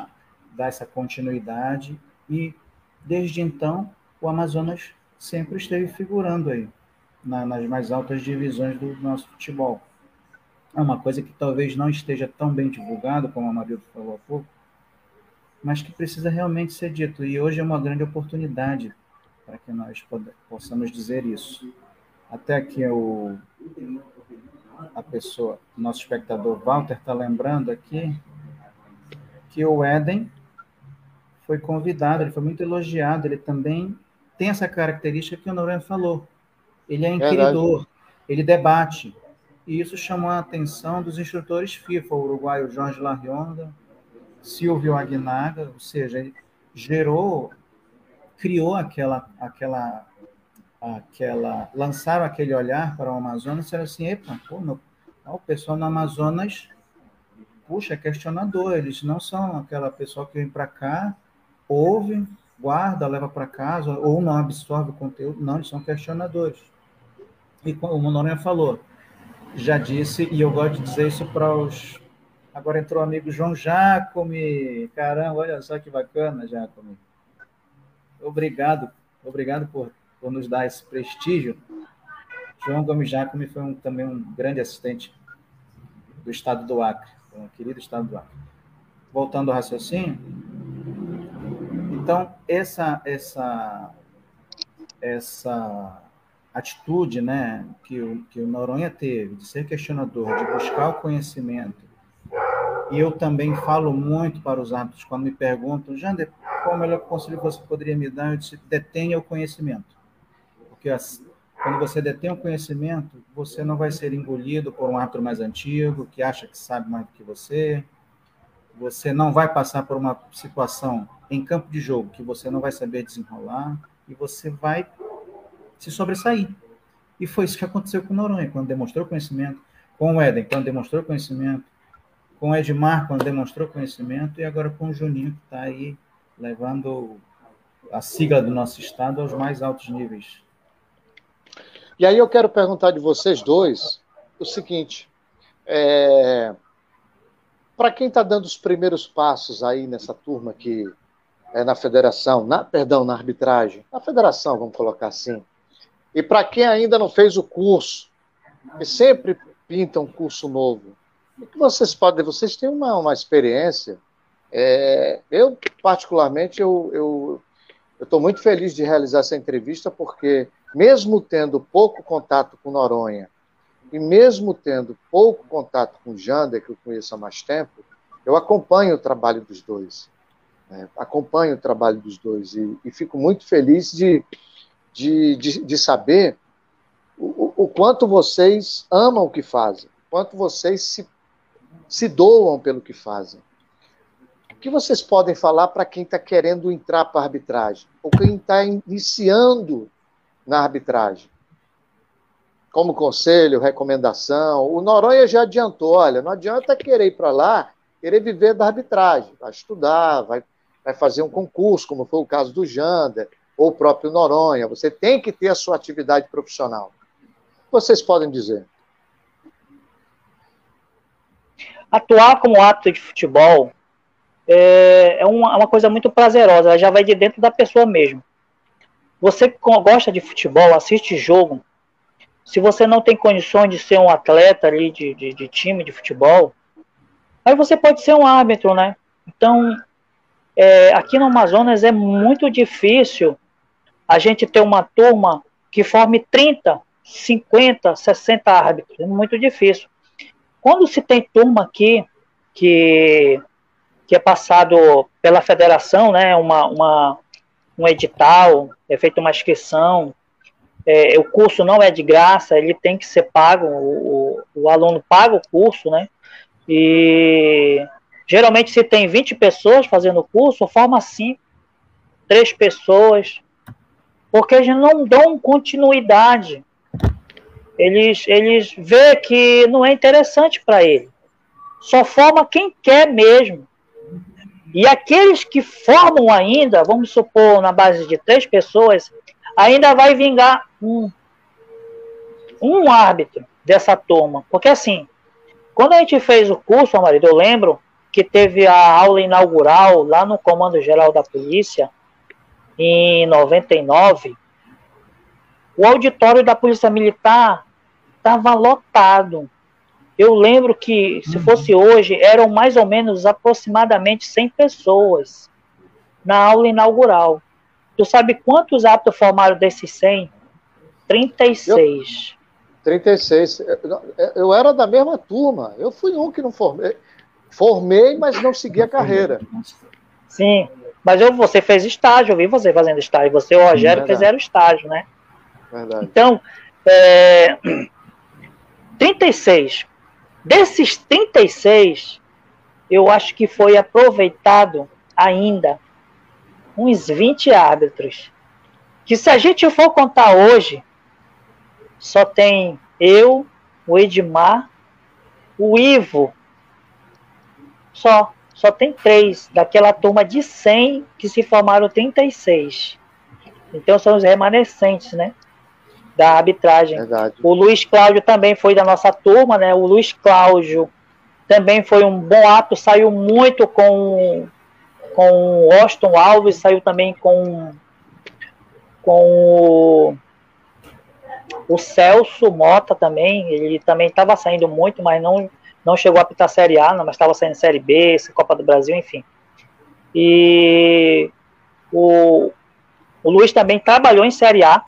dar essa continuidade, e desde então o Amazonas sempre esteve figurando aí nas mais altas divisões do nosso futebol. É uma coisa que talvez não esteja tão bem divulgado, como a Marildo falou há pouco, mas que precisa realmente ser dito. E hoje é uma grande oportunidade para que nós possamos dizer isso. Até que a pessoa, nosso espectador Walter está lembrando aqui que o Éden foi convidado, ele foi muito elogiado, ele também tem essa característica que o Noronha falou. Ele é inquiridor, ele debate. E isso chamou a atenção dos instrutores FIFA, o uruguaio Jorge Larionda, Silvio Aguinaga, ou seja, ele criou lançaram aquele olhar para o Amazonas e disseram assim, epa, o pessoal no Amazonas, puxa, é questionador, eles não são aquela pessoa que vem para cá, ouve, guarda, leva para casa, ou não absorve o conteúdo, não, eles são questionadores. E como o Noronha falou, já disse, e eu gosto de dizer isso para os... Agora entrou o amigo João Jacome, caramba, olha só que bacana, Jacome. Obrigado por nos dar esse prestígio. João Gomes Jacome foi também um grande assistente do estado do Acre, um querido estado do Acre. Voltando ao raciocínio, então, essa atitude, né, que o Noronha teve de ser questionador, de buscar o conhecimento, e eu também falo muito para os árbitros quando me perguntam, Jander, qual o melhor conselho que você poderia me dar? Eu disse, detenha o conhecimento. Porque quando você detém o conhecimento, você não vai ser engolido por um árbitro mais antigo, que acha que sabe mais do que você. Você não vai passar por uma situação em campo de jogo que você não vai saber desenrolar, e você vai se sobressair. E foi isso que aconteceu com o Noronha, quando demonstrou conhecimento, com o Éden, quando demonstrou conhecimento, com o Edmar, quando demonstrou conhecimento, e agora com o Juninho, que está aí levando a sigla do nosso estado aos mais altos níveis. E aí eu quero perguntar de vocês dois o seguinte, para quem está dando os primeiros passos aí nessa turma que é na federação, na arbitragem, na federação, vamos colocar assim, e para quem ainda não fez o curso, e sempre pinta um curso novo, o que vocês podem, vocês têm uma experiência, eu particularmente, eu estou muito feliz de realizar essa entrevista, porque mesmo tendo pouco contato com Noronha, e mesmo tendo pouco contato com o Jander, que eu conheço há mais tempo, eu acompanho o trabalho dos dois. Acompanho o trabalho dos dois e fico muito feliz de saber o quanto vocês amam o que fazem, o quanto vocês se doam pelo que fazem. O que vocês podem falar para quem está querendo entrar para a arbitragem, ou quem está iniciando na arbitragem? Como conselho, recomendação. O Noronha já adiantou, olha, não adianta querer ir para lá, querer viver da arbitragem, vai estudar, vai fazer um concurso, como foi o caso do Jander, ou o próprio Noronha. Você tem que ter a sua atividade profissional. O que vocês podem dizer? Atuar como árbitro de futebol é uma coisa muito prazerosa, ela já vai de dentro da pessoa mesmo. Você que gosta de futebol, assiste jogo, se você não tem condições de ser um atleta ali de time de futebol, aí você pode ser um árbitro, né? Então, aqui no Amazonas é muito difícil a gente ter uma turma que forme 30, 50, 60 árbitros. É muito difícil. Quando se tem turma aqui que é passado pela federação, né, um edital, é feita uma inscrição, o curso não é de graça, ele tem que ser pago, o aluno paga o curso, né, e geralmente se tem 20 pessoas fazendo o curso, forma 5, 3 pessoas, porque eles não dão continuidade. Eles vê que não é interessante para ele. Só forma quem quer mesmo. E aqueles que formam ainda, vamos supor, na base de 3 pessoas, ainda vai vingar um árbitro dessa turma. Porque assim, quando a gente fez o curso, marido, eu lembro que teve a aula inaugural lá no Comando Geral da Polícia, em 99, o auditório da Polícia Militar estava lotado. Eu lembro que, se fosse hoje, eram mais ou menos aproximadamente 100 pessoas na aula inaugural. Tu sabe quantos árbitros formaram desses 100? 36. 36. Eu era da mesma turma. Eu fui um que não formei. Formei, mas não segui a carreira. Sim, mas você fez estágio, eu vi você fazendo estágio. Você e o Rogério fizeram estágio, né? Verdade. Então, 36. Desses 36, eu acho que foi aproveitado ainda uns 20 árbitros. Que se a gente for contar hoje, só tem eu, o Edmar, o Ivo. Só tem 3. Daquela turma de 100 que se formaram 36. Então são os remanescentes, né? Da arbitragem. Verdade. O Luiz Cláudio também foi da nossa turma, né? O Luiz Cláudio também foi um bom árbitro, saiu muito com o Austin Alves, saiu também com o Celso Mota também. Ele também estava saindo muito, mas não chegou a apitar Série A, não, mas estava saindo Série B, Copa do Brasil, enfim. E o Luiz também trabalhou em Série A.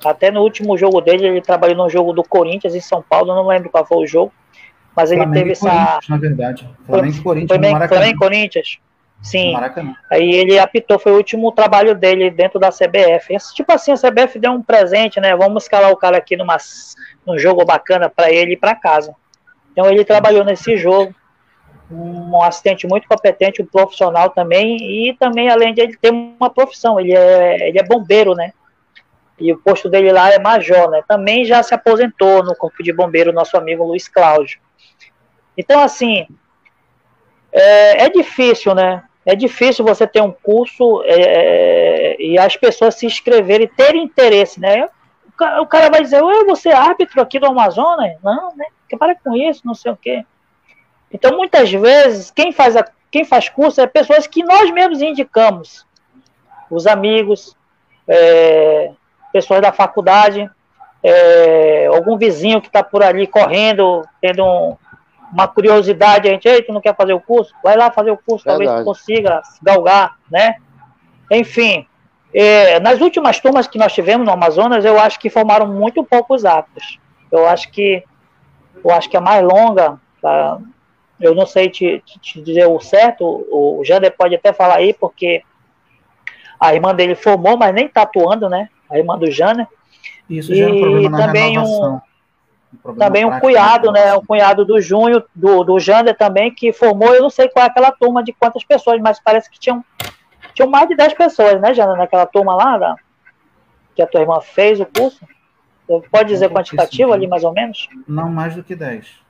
Até no último jogo dele, ele trabalhou no jogo do Corinthians em São Paulo, eu não lembro qual foi o jogo, mas ele Flamengo teve essa... Na verdade. Flamengo e Corinthians, Flamengo e Corinthians, sim. Maracanã. Aí ele apitou, foi o último trabalho dele dentro da CBF. Tipo assim, a CBF deu um presente, né? Vamos escalar o cara aqui num jogo bacana para ele ir para casa. Então ele trabalhou nesse jogo, um assistente muito competente, um profissional também, e também, além de ele ter uma profissão, ele é bombeiro, né? E o posto dele lá é major, né? Também já se aposentou no Corpo de Bombeiro, nosso amigo Luiz Cláudio. Então, assim, é difícil, né? É difícil você ter um curso e as pessoas se inscreverem e terem interesse, né? O cara vai dizer, você é árbitro aqui do Amazonas? Não, né? Para com isso, não sei o quê. Então, muitas vezes, quem faz curso é pessoas que nós mesmos indicamos. Os amigos, pessoas da faculdade, algum vizinho que está por ali correndo, tendo uma curiosidade, a gente, ei, tu não quer fazer o curso? Vai lá fazer o curso, talvez tu consiga galgar, né? Enfim, nas últimas turmas que nós tivemos no Amazonas, eu acho que formaram muito poucos árbitros. Eu acho que a mais longa, tá? Eu não sei te dizer o certo, o Jander pode até falar aí, porque a irmã dele formou, mas nem tá atuando, né? A irmã do Jander. Isso já é um problema na renovação. Também um cunhado, né? O cunhado do Júnior, do Jander também, que formou, eu não sei qual é aquela turma de quantas pessoas, mas parece que tinham mais de 10 pessoas, né, Jander, naquela turma lá, que a tua irmã fez o curso. Pode dizer quantitativo ali, mais ou menos? Não mais do que 10.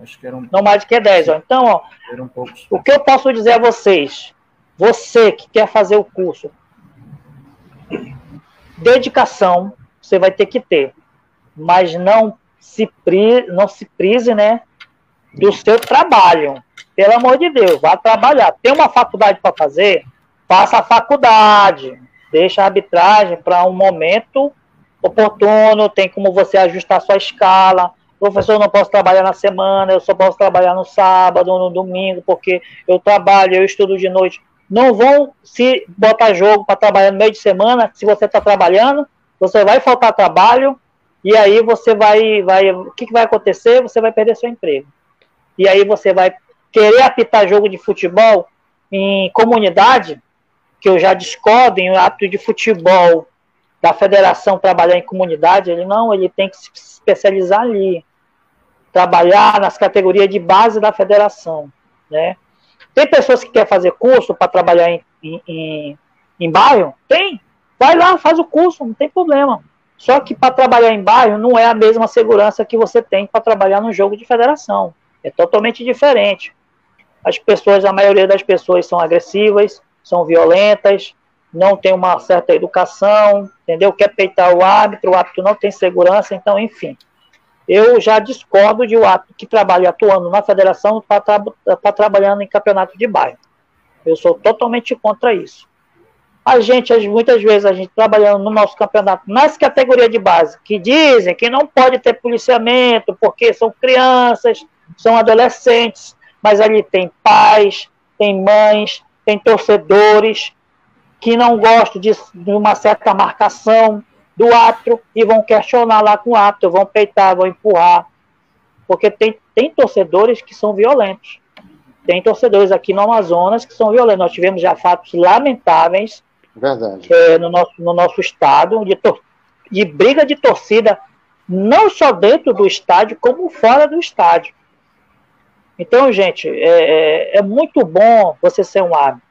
Acho que eram... Não mais do que 10, ó. Então, ó, o que eu posso dizer a vocês, você que quer fazer o curso, dedicação você vai ter que ter, mas não se prise, né, do seu trabalho. Pelo amor de Deus, vá trabalhar. Tem uma faculdade para fazer? Faça a faculdade. Deixa a arbitragem para um momento oportuno, tem como você ajustar a sua escala. Professor, eu não posso trabalhar na semana, eu só posso trabalhar no sábado ou no domingo, porque eu trabalho, eu estudo de noite. Não vão se botar jogo para trabalhar no meio de semana. Se você está trabalhando, você vai faltar trabalho, e aí você o que vai acontecer? Você vai perder seu emprego. E aí você vai querer apitar jogo de futebol em comunidade, que eu já discordo em ato de futebol da federação trabalhar em comunidade. Ele tem que se especializar ali, trabalhar nas categorias de base da federação, né? Tem pessoas que querem fazer curso para trabalhar em bairro? Tem. vai lá, faz o curso, não tem problema. Só que para trabalhar em bairro não é a mesma segurança que você tem para trabalhar no jogo de federação. É totalmente diferente. As pessoas, a maioria das pessoas são agressivas, são violentas, não tem uma certa educação, entendeu? Quer peitar o árbitro não tem segurança, então, enfim. Eu já discordo de o árbitro que trabalha atuando na federação para trabalhando em campeonato de bairro. Eu sou totalmente contra isso. Muitas vezes, a gente trabalhando no nosso campeonato, nas categorias de base, que dizem que não pode ter policiamento, porque são crianças, são adolescentes, mas ali tem pais, tem mães, tem torcedores que não gostam de uma certa marcação do árbitro e vão questionar lá com o árbitro, vão peitar, vão empurrar, porque tem torcedores que são violentos. Tem torcedores aqui no Amazonas que são violentos. Nós tivemos já fatos lamentáveis no nosso estado de briga de torcida, não só dentro do estádio, como fora do estádio. Então, gente, é muito bom você ser um árbitro.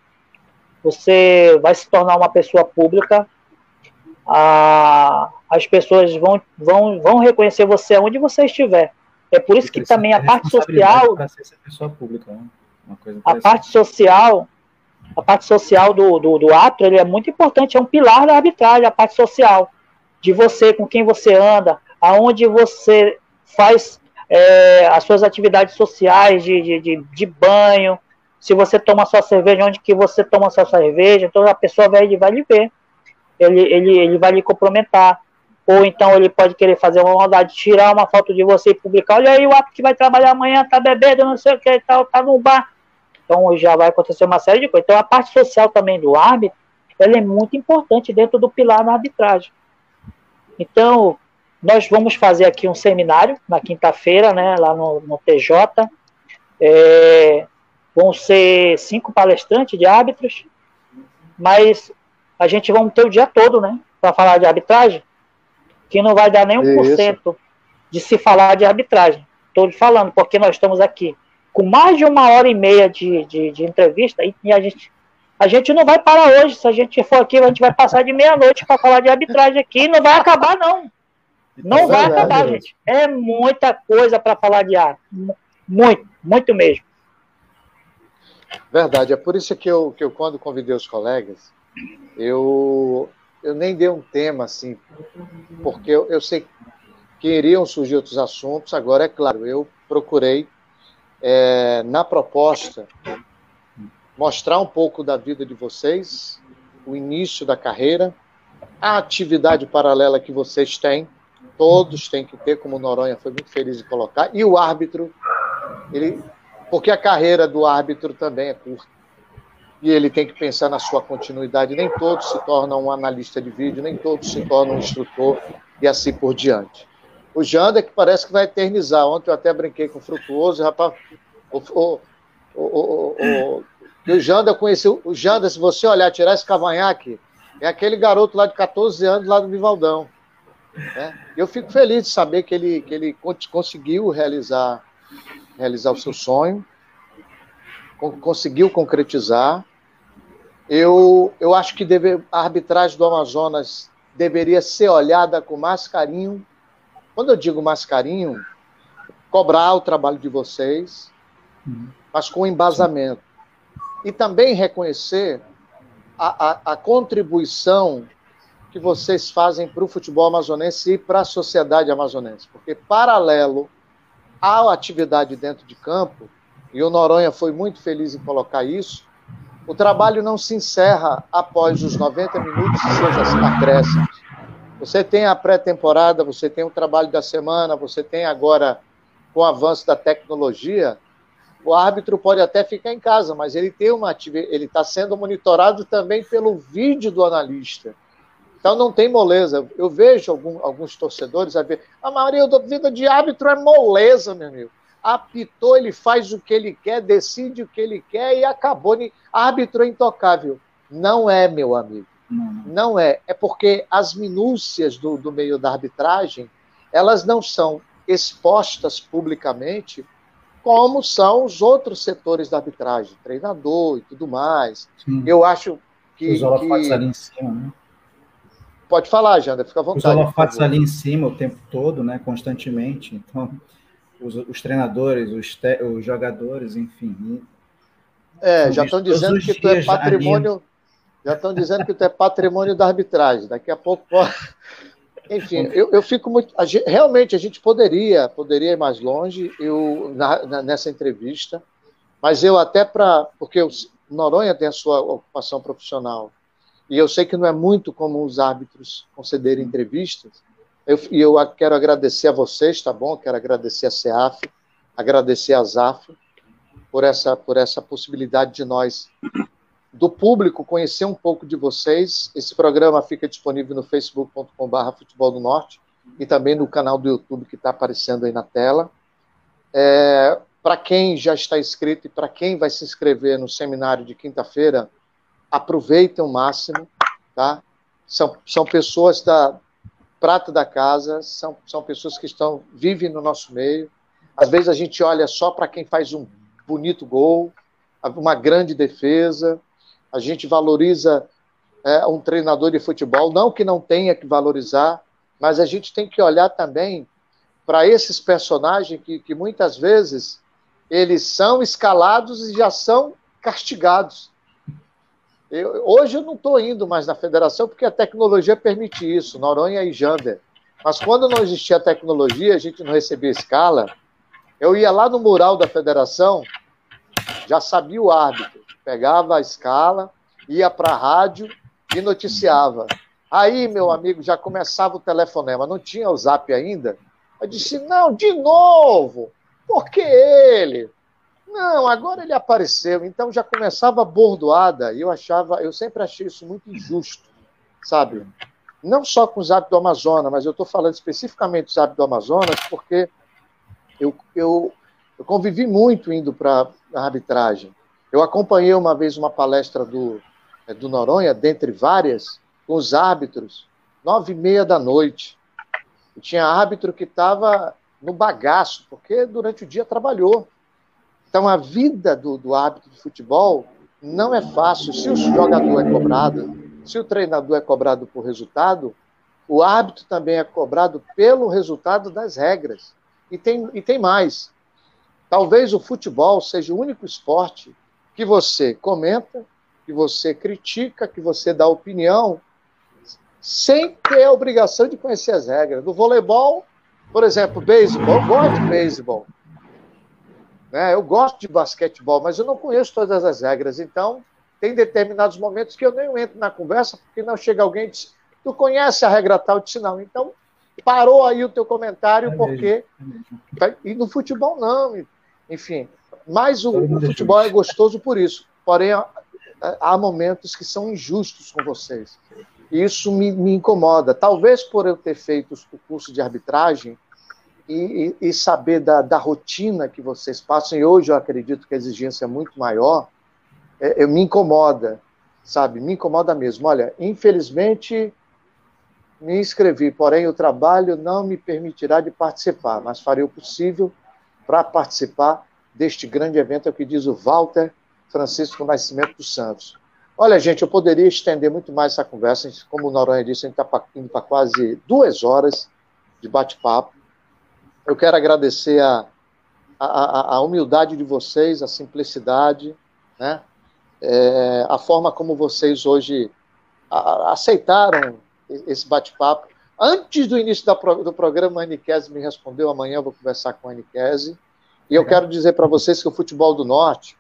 Você vai se tornar uma pessoa pública. As pessoas vão reconhecer você onde você estiver. É por isso que também a parte social... Para ser essa pessoa pública, né? A parte social do árbitro, ele é muito importante, é um pilar da arbitragem, a parte social, de você, com quem você anda, aonde você faz as suas atividades sociais, de banho, se você toma sua cerveja, onde que você toma sua cerveja, então a pessoa vai lhe ver, ele vai lhe cumprimentar, ou então ele pode querer fazer uma maldade, tirar uma foto de você e publicar, olha aí o árbitro que vai trabalhar amanhã, tá bebendo, não sei o que e tal, tá no bar. Então já vai acontecer uma série de coisas. Então a parte social também do árbitro, ela é muito importante dentro do pilar na arbitragem. Então, nós vamos fazer aqui um seminário na quinta-feira, né, lá no TJ. Vão ser 5 palestrantes de árbitros, mas a gente vai ter o dia todo, né, para falar de arbitragem, que não vai dar nem 1% de se falar de arbitragem. Estou falando, porque nós estamos aqui com mais de 1h30 de entrevista, e a gente não vai parar hoje. Se a gente for aqui, a gente vai passar de meia-noite para falar de arbitragem aqui, e não vai acabar, não. Não vai acabar, gente. É muita coisa para falar de árbitro. Muito, muito mesmo. Verdade. É por isso que eu quando convidei os colegas, eu nem dei um tema, assim, porque eu sei que iriam surgir outros assuntos. Agora, é claro, eu procurei na proposta, mostrar um pouco da vida de vocês, o início da carreira, a atividade paralela que vocês têm, todos têm que ter, como o Noronha foi muito feliz em colocar, e o árbitro, porque a carreira do árbitro também é curta, e ele tem que pensar na sua continuidade. Nem todos se tornam um analista de vídeo, nem todos se tornam um instrutor, e assim por diante. O Janda, que parece que vai eternizar. Ontem eu até brinquei com o Frutuoso, rapaz. O Janda, eu conheci o Janda, se você olhar, tirar esse cavanhaque, é aquele garoto lá de 14 anos, lá do Vivaldão. Né? Eu fico feliz de saber que ele conseguiu realizar o seu sonho, conseguiu concretizar. Eu acho que a arbitragem do Amazonas deveria ser olhada com mais carinho. Quando eu digo mais carinho, cobrar o trabalho de vocês, mas com embasamento. E também reconhecer a contribuição que vocês fazem para o futebol amazonense e para a sociedade amazonense. Porque, paralelo à atividade dentro de campo, e o Noronha foi muito feliz em colocar isso, o trabalho não se encerra após os 90 minutos e seus acréscimos. Você tem a pré-temporada, você tem o trabalho da semana, você tem agora, com o avanço da tecnologia, o árbitro pode até ficar em casa, mas ele está sendo monitorado também pelo vídeo do analista. Então não tem moleza. Eu vejo alguns torcedores a ver, a maioria da vida de árbitro é moleza, meu amigo. Apitou, ele faz o que ele quer, decide o que ele quer e acabou. Árbitro é intocável. Não é, meu amigo. Não é. É porque as minúcias do meio da arbitragem, elas não são expostas publicamente como são os outros setores da arbitragem, treinador e tudo mais. Sim. Eu acho que... Os holofotes ali em cima, né? Pode falar, Jander, fica à Os vontade. holofotes ali em cima o tempo todo, né, constantemente. Então, os treinadores, os jogadores, enfim. Já estão dizendo que tu é patrimônio. Já estão dizendo que tu é patrimônio da arbitragem. Daqui a pouco. Enfim, eu fico muito. Realmente a gente poderia ir mais longe nessa entrevista, mas eu até porque o Noronha tem a sua ocupação profissional, e eu sei que não é muito comum os árbitros concederem entrevistas, e eu quero agradecer a vocês, tá bom? Quero agradecer a CEAF, agradecer a ZAF por essa possibilidade de nós, do público, conhecer um pouco de vocês. Esse programa fica disponível no facebook.com/Futebol do Norte e também no canal do YouTube que está aparecendo aí na tela. Para quem já está inscrito e para quem vai se inscrever no seminário de quinta-feira, aproveitem o máximo, tá? São pessoas da prata da casa, são pessoas que vivem no nosso meio. Às vezes a gente olha só para quem faz um bonito gol, uma grande defesa. A gente valoriza um treinador de futebol, não que não tenha que valorizar, mas a gente tem que olhar também para esses personagens que muitas vezes eles são escalados e já são castigados. Hoje eu não estou indo mais na federação porque a tecnologia permite isso, Noronha e Jander. Mas quando não existia tecnologia, a gente não recebia escala, eu ia lá no mural da federação, já sabia o árbitro, pegava a escala, ia para a rádio e noticiava. Aí, meu amigo, já começava o telefonema, não tinha o Zap ainda. Eu disse, não, de novo, por que ele? Não, agora ele apareceu. Então já começava a bordoada, e eu sempre achei isso muito injusto, sabe? Não só com o Zap do Amazonas, mas eu estou falando especificamente do Zap do Amazonas, porque eu convivi muito indo para a arbitragem. Eu acompanhei uma vez uma palestra do Noronha, dentre várias, com os árbitros, 9h30 da noite. E tinha árbitro que estava no bagaço, porque durante o dia trabalhou. Então, a vida do árbitro de futebol não é fácil. Se o jogador é cobrado, se o treinador é cobrado por resultado, o árbitro também é cobrado pelo resultado das regras. E tem mais. Talvez o futebol seja o único esporte que você comenta, que você critica, que você dá opinião, sem ter a obrigação de conhecer as regras. No voleibol, por exemplo, beisebol, eu gosto de beisebol. Eu gosto de basquetebol, mas eu não conheço todas as regras. Então, tem determinados momentos que eu nem entro na conversa, porque não chega alguém e diz, tu conhece a regra tal? Eu disse, não. Então, parou aí o teu comentário, porque... E no futebol, não. Enfim, mas o futebol é gostoso por isso. Porém, há momentos que são injustos com vocês. E isso me incomoda. Talvez por eu ter feito o curso de arbitragem e saber da rotina que vocês passam, e hoje eu acredito que a exigência é muito maior, me incomoda, sabe? Me incomoda mesmo. Olha, infelizmente, me inscrevi, porém o trabalho não me permitirá de participar, mas farei o possível para participar deste grande evento, é o que diz o Walter Francisco Nascimento dos Santos. Olha, gente, eu poderia estender muito mais essa conversa, como o Noronha disse, a gente está indo para quase 2 horas de bate-papo. Eu quero agradecer a humildade de vocês, a simplicidade, né? A forma como vocês hoje aceitaram esse bate-papo. Antes do início do programa, a Aniquese me respondeu, amanhã eu vou conversar com a Aniquese, e eu quero dizer para vocês que o Futebol do Norte,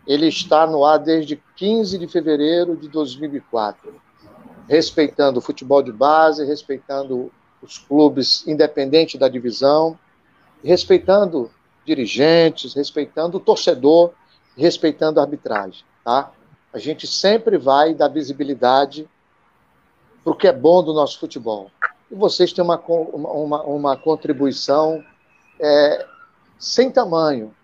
ele está no ar desde 15 de fevereiro de 2004, respeitando o futebol de base, respeitando os clubes independentes da divisão, respeitando dirigentes, respeitando o torcedor, respeitando a arbitragem, tá? A gente sempre vai dar visibilidade para o que é bom do nosso futebol. E vocês têm uma contribuição sem tamanho.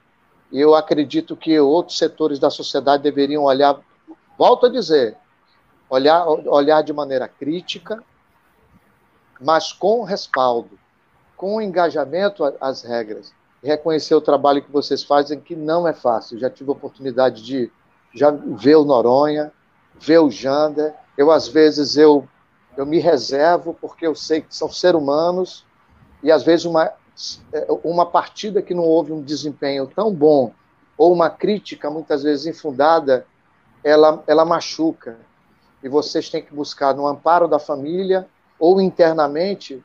E eu acredito que outros setores da sociedade deveriam olhar, volto a dizer, olhar de maneira crítica, mas com respaldo, com engajamento às regras, e reconhecer o trabalho que vocês fazem, que não é fácil. Já tive a oportunidade de ver o Noronha, ver o Jander, às vezes, eu me reservo porque eu sei que são seres humanos e às vezes uma partida que não houve um desempenho tão bom ou uma crítica muitas vezes infundada, ela machuca. E vocês têm que buscar no amparo da família ou internamente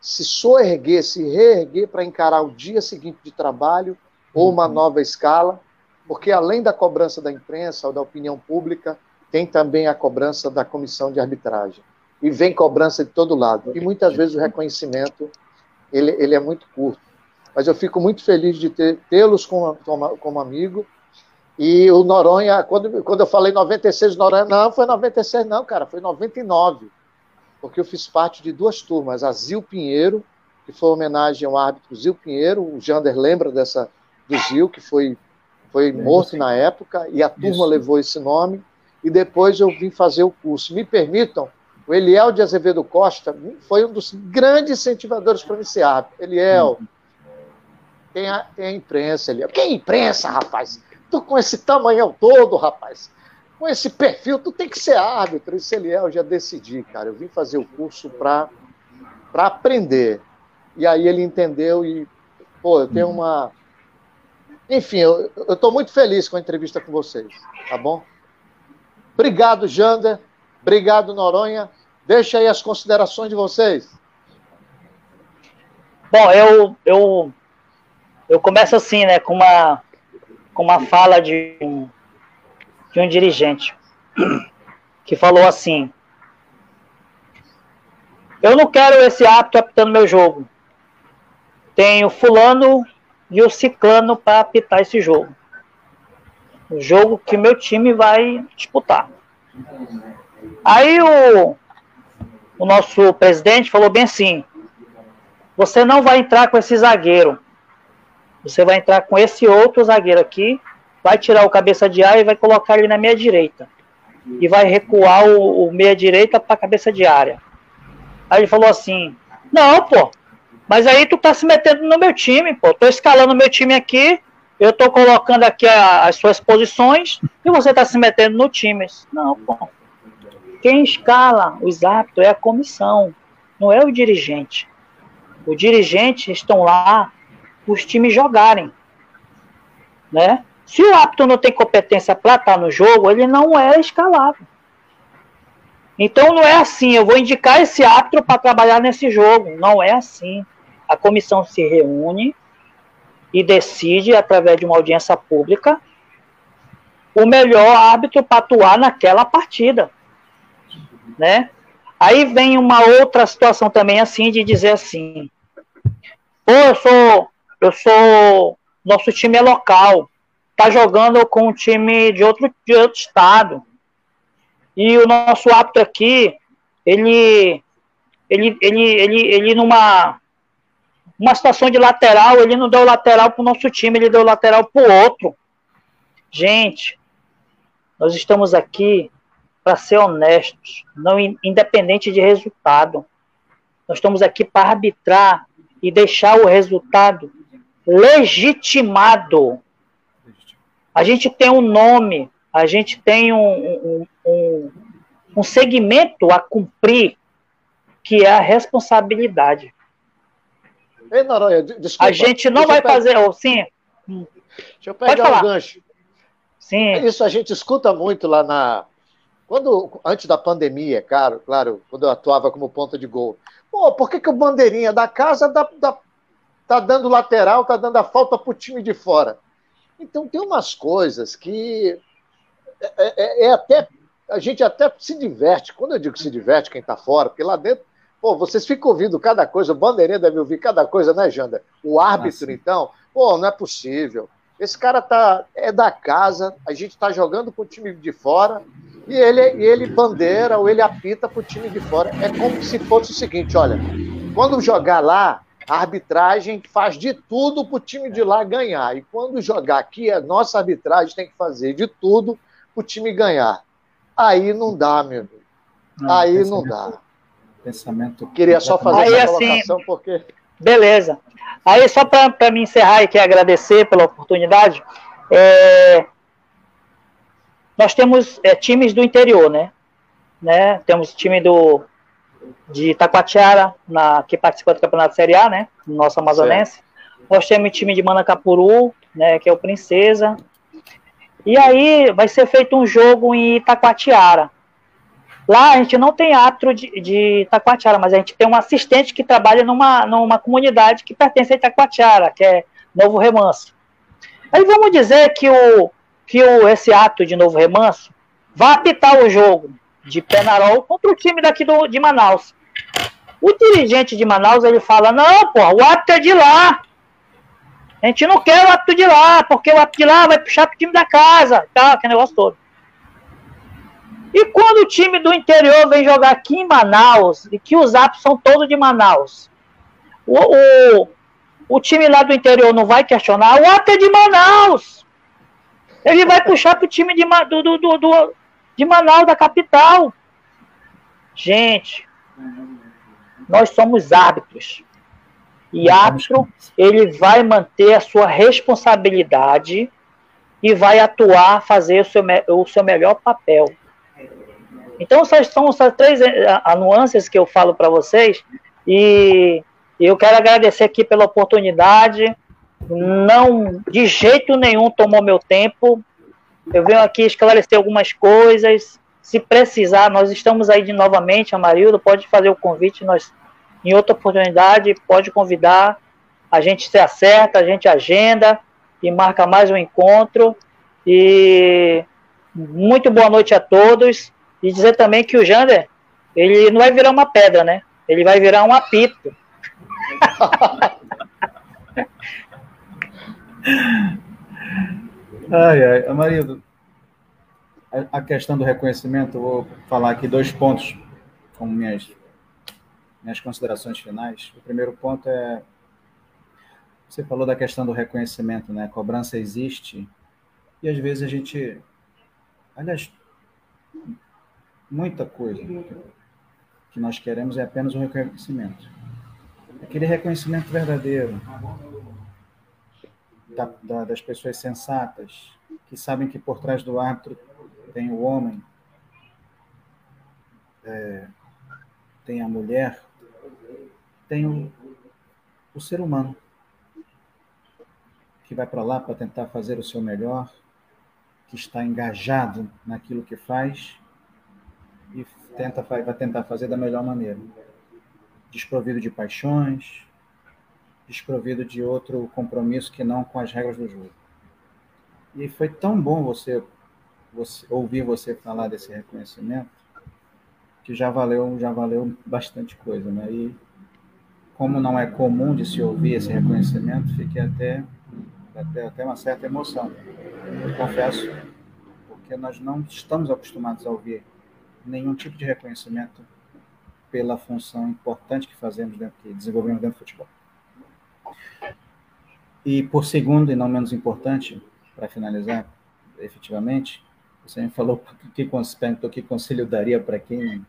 se soerguer, se reerguer para encarar o dia seguinte de trabalho ou uma nova escala, porque além da cobrança da imprensa ou da opinião pública, tem também a cobrança da comissão de arbitragem. E vem cobrança de todo lado. E muitas vezes o reconhecimento ele é muito curto. Mas eu fico muito feliz de tê-los como amigo. E o Noronha, quando eu falei 96, o Noronha, não, foi 96 não, cara, foi 99. Porque eu fiz parte de 2 turmas, a Zil Pinheiro, que foi homenagem ao árbitro Zil Pinheiro, o Jander lembra do Zil, que foi morto na época, e a turma levou esse nome, e depois eu vim fazer o curso. Me permitam, o Eliel de Azevedo Costa foi um dos grandes incentivadores para mim ser árbitro. Eliel, tem a imprensa, Eliel. Que imprensa, rapaz? Tu com esse tamanhão todo, rapaz, com esse perfil, tu tem que ser árbitro. Isso, Eliel, eu já decidi, cara. Eu vim fazer o curso para aprender. E aí ele entendeu e, pô, eu tenho uma... Enfim, eu estou muito feliz com a entrevista com vocês, tá bom? Obrigado, Jander. Obrigado, Noronha. Deixa aí as considerações de vocês. Bom, eu começo assim, né, com uma fala de um dirigente que falou assim: eu não quero esse árbitro apitando meu jogo. Tenho fulano e o ciclano para apitar esse jogo. O jogo que meu time vai disputar. Aí o nosso presidente falou bem assim: você não vai entrar com esse zagueiro. Você vai entrar com esse outro zagueiro aqui, vai tirar o cabeça de área e vai colocar ele na meia direita. E vai recuar o meia direita para a cabeça de área. Aí ele falou assim: não, pô, mas aí tu tá se metendo no meu time, pô. Tô escalando o meu time aqui, eu tô colocando aqui as suas posições e você tá se metendo no time. Não, pô. Quem escala os árbitros é a comissão, não é o dirigente. Os dirigentes estão lá os times jogarem, né? Se o árbitro não tem competência para estar no jogo, ele não é escalado. Então não é assim, eu vou indicar esse árbitro para trabalhar nesse jogo. Não é assim. A comissão se reúne e decide, através de uma audiência pública, o melhor árbitro para atuar naquela partida, né? Aí vem uma outra situação também assim, de dizer assim: pô, nosso time é local, tá jogando com um time de outro estado, e o nosso árbitro aqui, ele numa situação de lateral, ele não deu lateral pro nosso time, ele deu lateral pro outro. Gente, nós estamos aqui para ser honestos, não independente de resultado. Nós estamos aqui para arbitrar e deixar o resultado legitimado. A gente tem um nome, a gente tem um segmento a cumprir, que é a responsabilidade. Ei, Noronha, desculpa. A gente não vai fazer... Sim. Deixa eu pegar um gancho. Sim. Isso a gente escuta muito lá antes da pandemia, claro, quando eu atuava como ponta de gol. Pô, por que o bandeirinha da casa tá dando lateral, tá dando a falta pro time de fora? Então tem umas coisas que até a gente até se diverte. Quando eu digo se diverte, quem tá fora, porque lá dentro, pô, vocês ficam ouvindo cada coisa, o bandeirinha deve ouvir cada coisa, né, Jander? O árbitro, então, pô, não é possível. Esse cara é da casa, a gente tá jogando pro time de fora, e ele bandeira ou ele apita pro time de fora. É como se fosse o seguinte: olha, quando jogar lá, a arbitragem faz de tudo pro time de lá ganhar. E quando jogar aqui, a nossa arbitragem tem que fazer de tudo pro time ganhar. Aí não dá, meu amigo. Aí não dá. Pensamento. Queria só fazer aí, essa colocação, assim, porque... Beleza. Aí, só para me encerrar e agradecer pela oportunidade, nós temos times do interior, né? né? Temos o time de Itacoatiara, que participa do Campeonato Série A, né? Nosso amazonense. Certo. Nós temos o time de Manacapuru, né? Que é o Princesa. E aí vai ser feito um jogo em Itacoatiara. Lá a gente não tem árbitro de Itacoatiara, mas a gente tem um assistente que trabalha numa comunidade que pertence a Itacoatiara, que é Novo Remanso. Aí vamos dizer que esse árbitro de Novo Remanso vai apitar o jogo de Penarol contra o time daqui de Manaus. O dirigente de Manaus, ele fala, não, pô, o árbitro é de lá. A gente não quer o árbitro de lá, porque o árbitro de lá vai puxar pro time da casa, tá, aquele negócio todo. E quando o time do interior vem jogar aqui em Manaus, e que os árbitros são todos de Manaus, o time lá do interior não vai questionar, o árbitro é de Manaus. Ele vai puxar pro time de Manaus, da capital. Gente, nós somos árbitros. E árbitro, ele vai manter a sua responsabilidade e vai atuar, fazer o seu melhor papel. Então, são essas três nuances que eu falo para vocês. E eu quero agradecer aqui pela oportunidade. Não, de jeito nenhum, tomou meu tempo. Eu venho aqui esclarecer algumas coisas. Se precisar, nós estamos aí novamente. A Marilda pode fazer o convite. Nós, em outra oportunidade, pode convidar. A gente se acerta, a gente agenda e marca mais um encontro. E muito boa noite a todos. E dizer também que o Jander, ele não vai virar uma pedra, né? Ele vai virar um apito. Amarildo, a questão do reconhecimento, eu vou falar aqui 2 pontos como minhas considerações finais. O primeiro ponto é, você falou da questão do reconhecimento, né? A cobrança existe e às vezes a gente, aliás, muita coisa que nós queremos é apenas um reconhecimento. Aquele reconhecimento verdadeiro das pessoas sensatas, que sabem que por trás do árbitro tem o homem, tem a mulher, tem o ser humano, que vai para lá para tentar fazer o seu melhor, que está engajado naquilo que faz e vai tentar fazer da melhor maneira. Desprovido de paixões, desprovido de outro compromisso que não com as regras do jogo. E foi tão bom você ouvir você falar desse reconhecimento, que já valeu bastante coisa, né? E como não é comum de se ouvir esse reconhecimento, fiquei até uma certa emoção. Confesso, porque nós não estamos acostumados a ouvir nenhum tipo de reconhecimento pela função importante que fazemos que desenvolvemos dentro do futebol. E por segundo, e não menos importante, para finalizar, efetivamente, você me falou perguntou que conselho eu daria para quem.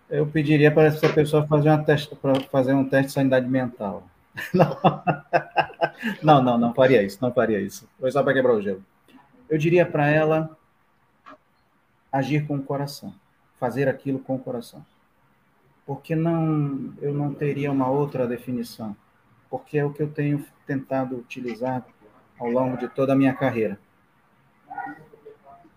Eu pediria para essa pessoa fazer um teste de sanidade mental. Não faria isso. Foi só para quebrar o gelo. Eu diria para ela agir com o coração, fazer aquilo com o coração. Porque eu não teria uma outra definição, porque é o que eu tenho tentado utilizar ao longo de toda a minha carreira.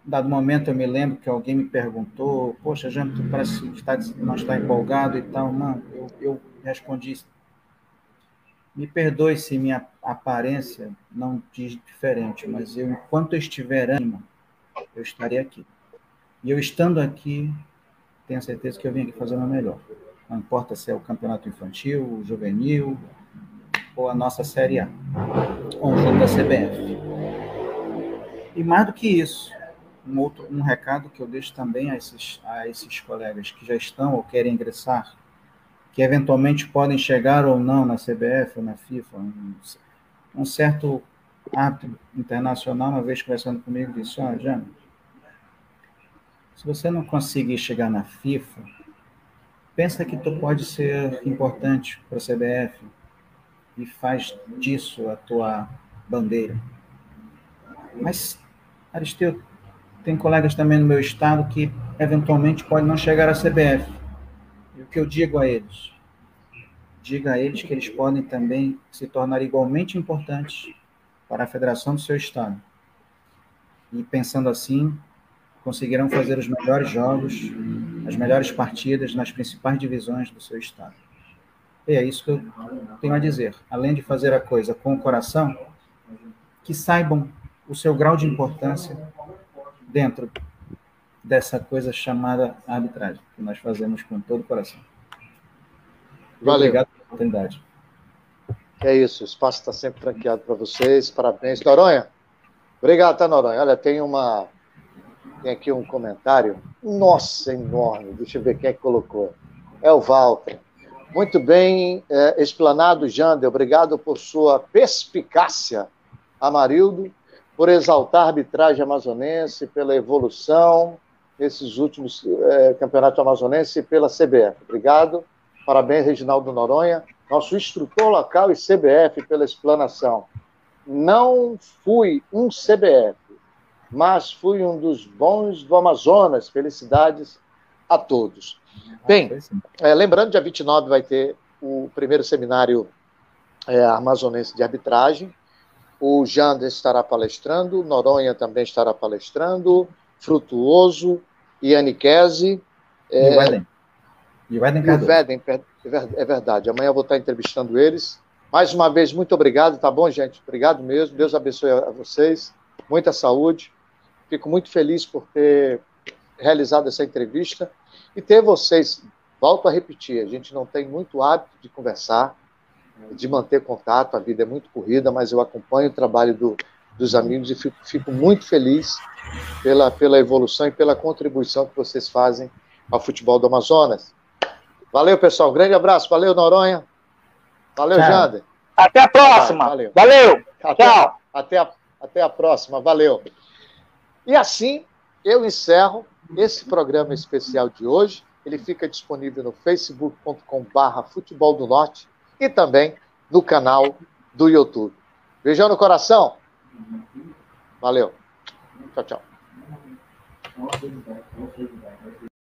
Dado momento eu me lembro que alguém me perguntou, poxa, Jean, tu parece que não está empolgado e tal. Não, eu respondi, me perdoe se minha aparência não diz diferente, mas enquanto eu estiver ânimo, eu estarei aqui. E eu estando aqui, tenho certeza que eu vim aqui fazer o meu melhor. Não importa se é o campeonato infantil, o juvenil, ou a nossa Série A, ou um jogo da CBF. E mais do que isso, um recado que eu deixo também a esses colegas que já estão ou querem ingressar, que eventualmente podem chegar ou não na CBF ou na FIFA. Um certo árbitro internacional, uma vez conversando comigo, disse, Jean, se você não conseguir chegar na FIFA, pensa que tu pode ser importante para a CBF e faz disso a tua bandeira. Mas, Aristeu, tem colegas também no meu estado que eventualmente pode não chegar à CBF. E o que eu digo a eles? Diga a eles que eles podem também se tornar igualmente importantes para a federação do seu estado. E pensando assim, conseguirão fazer os melhores jogos, as melhores partidas nas principais divisões do seu estado. E é isso que eu tenho a dizer. Além de fazer a coisa com o coração, que saibam o seu grau de importância dentro dessa coisa chamada arbitragem, que nós fazemos com todo o coração. Valeu. Obrigado pela oportunidade. É isso, o espaço está sempre franqueado para vocês. Parabéns. Noronha, obrigado, tá, Noronha? Olha, tem aqui um comentário. Nossa, enorme. Deixa eu ver quem é que colocou. É o Walter. Muito bem explanado, Jander. Obrigado por sua perspicácia, Amarildo, por exaltar a arbitragem amazonense, pela evolução nesses últimos campeonatos amazonenses e pela CBF. Obrigado. Parabéns, Reginaldo Noronha, nosso instrutor local e CBF, pela explanação. Não fui um CBF, mas fui um dos bons do Amazonas. Felicidades a todos. Bem, lembrando, dia 29 vai ter o primeiro seminário amazonense de arbitragem. O Jander estará palestrando, Noronha também estará palestrando, Frutuoso, Ianiquese. E o Veden, é verdade. Amanhã eu vou estar entrevistando eles. Mais uma vez, muito obrigado, tá bom, gente? Obrigado mesmo. Deus abençoe a vocês. Muita saúde. Fico muito feliz por ter realizado essa entrevista e ter vocês. Volto a repetir, a gente não tem muito hábito de conversar, de manter contato, a vida é muito corrida, mas eu acompanho o trabalho dos amigos e fico muito feliz pela evolução e pela contribuição que vocês fazem ao futebol do Amazonas. Valeu, pessoal. Um grande abraço. Valeu, Noronha. Valeu, Jander. Até a próxima. Valeu. Tchau. Até a próxima. Valeu. E assim, eu encerro esse programa especial de hoje. Ele fica disponível no facebook.com/Futebol do Norte e também no canal do YouTube. Beijão no coração. Valeu. Tchau, tchau.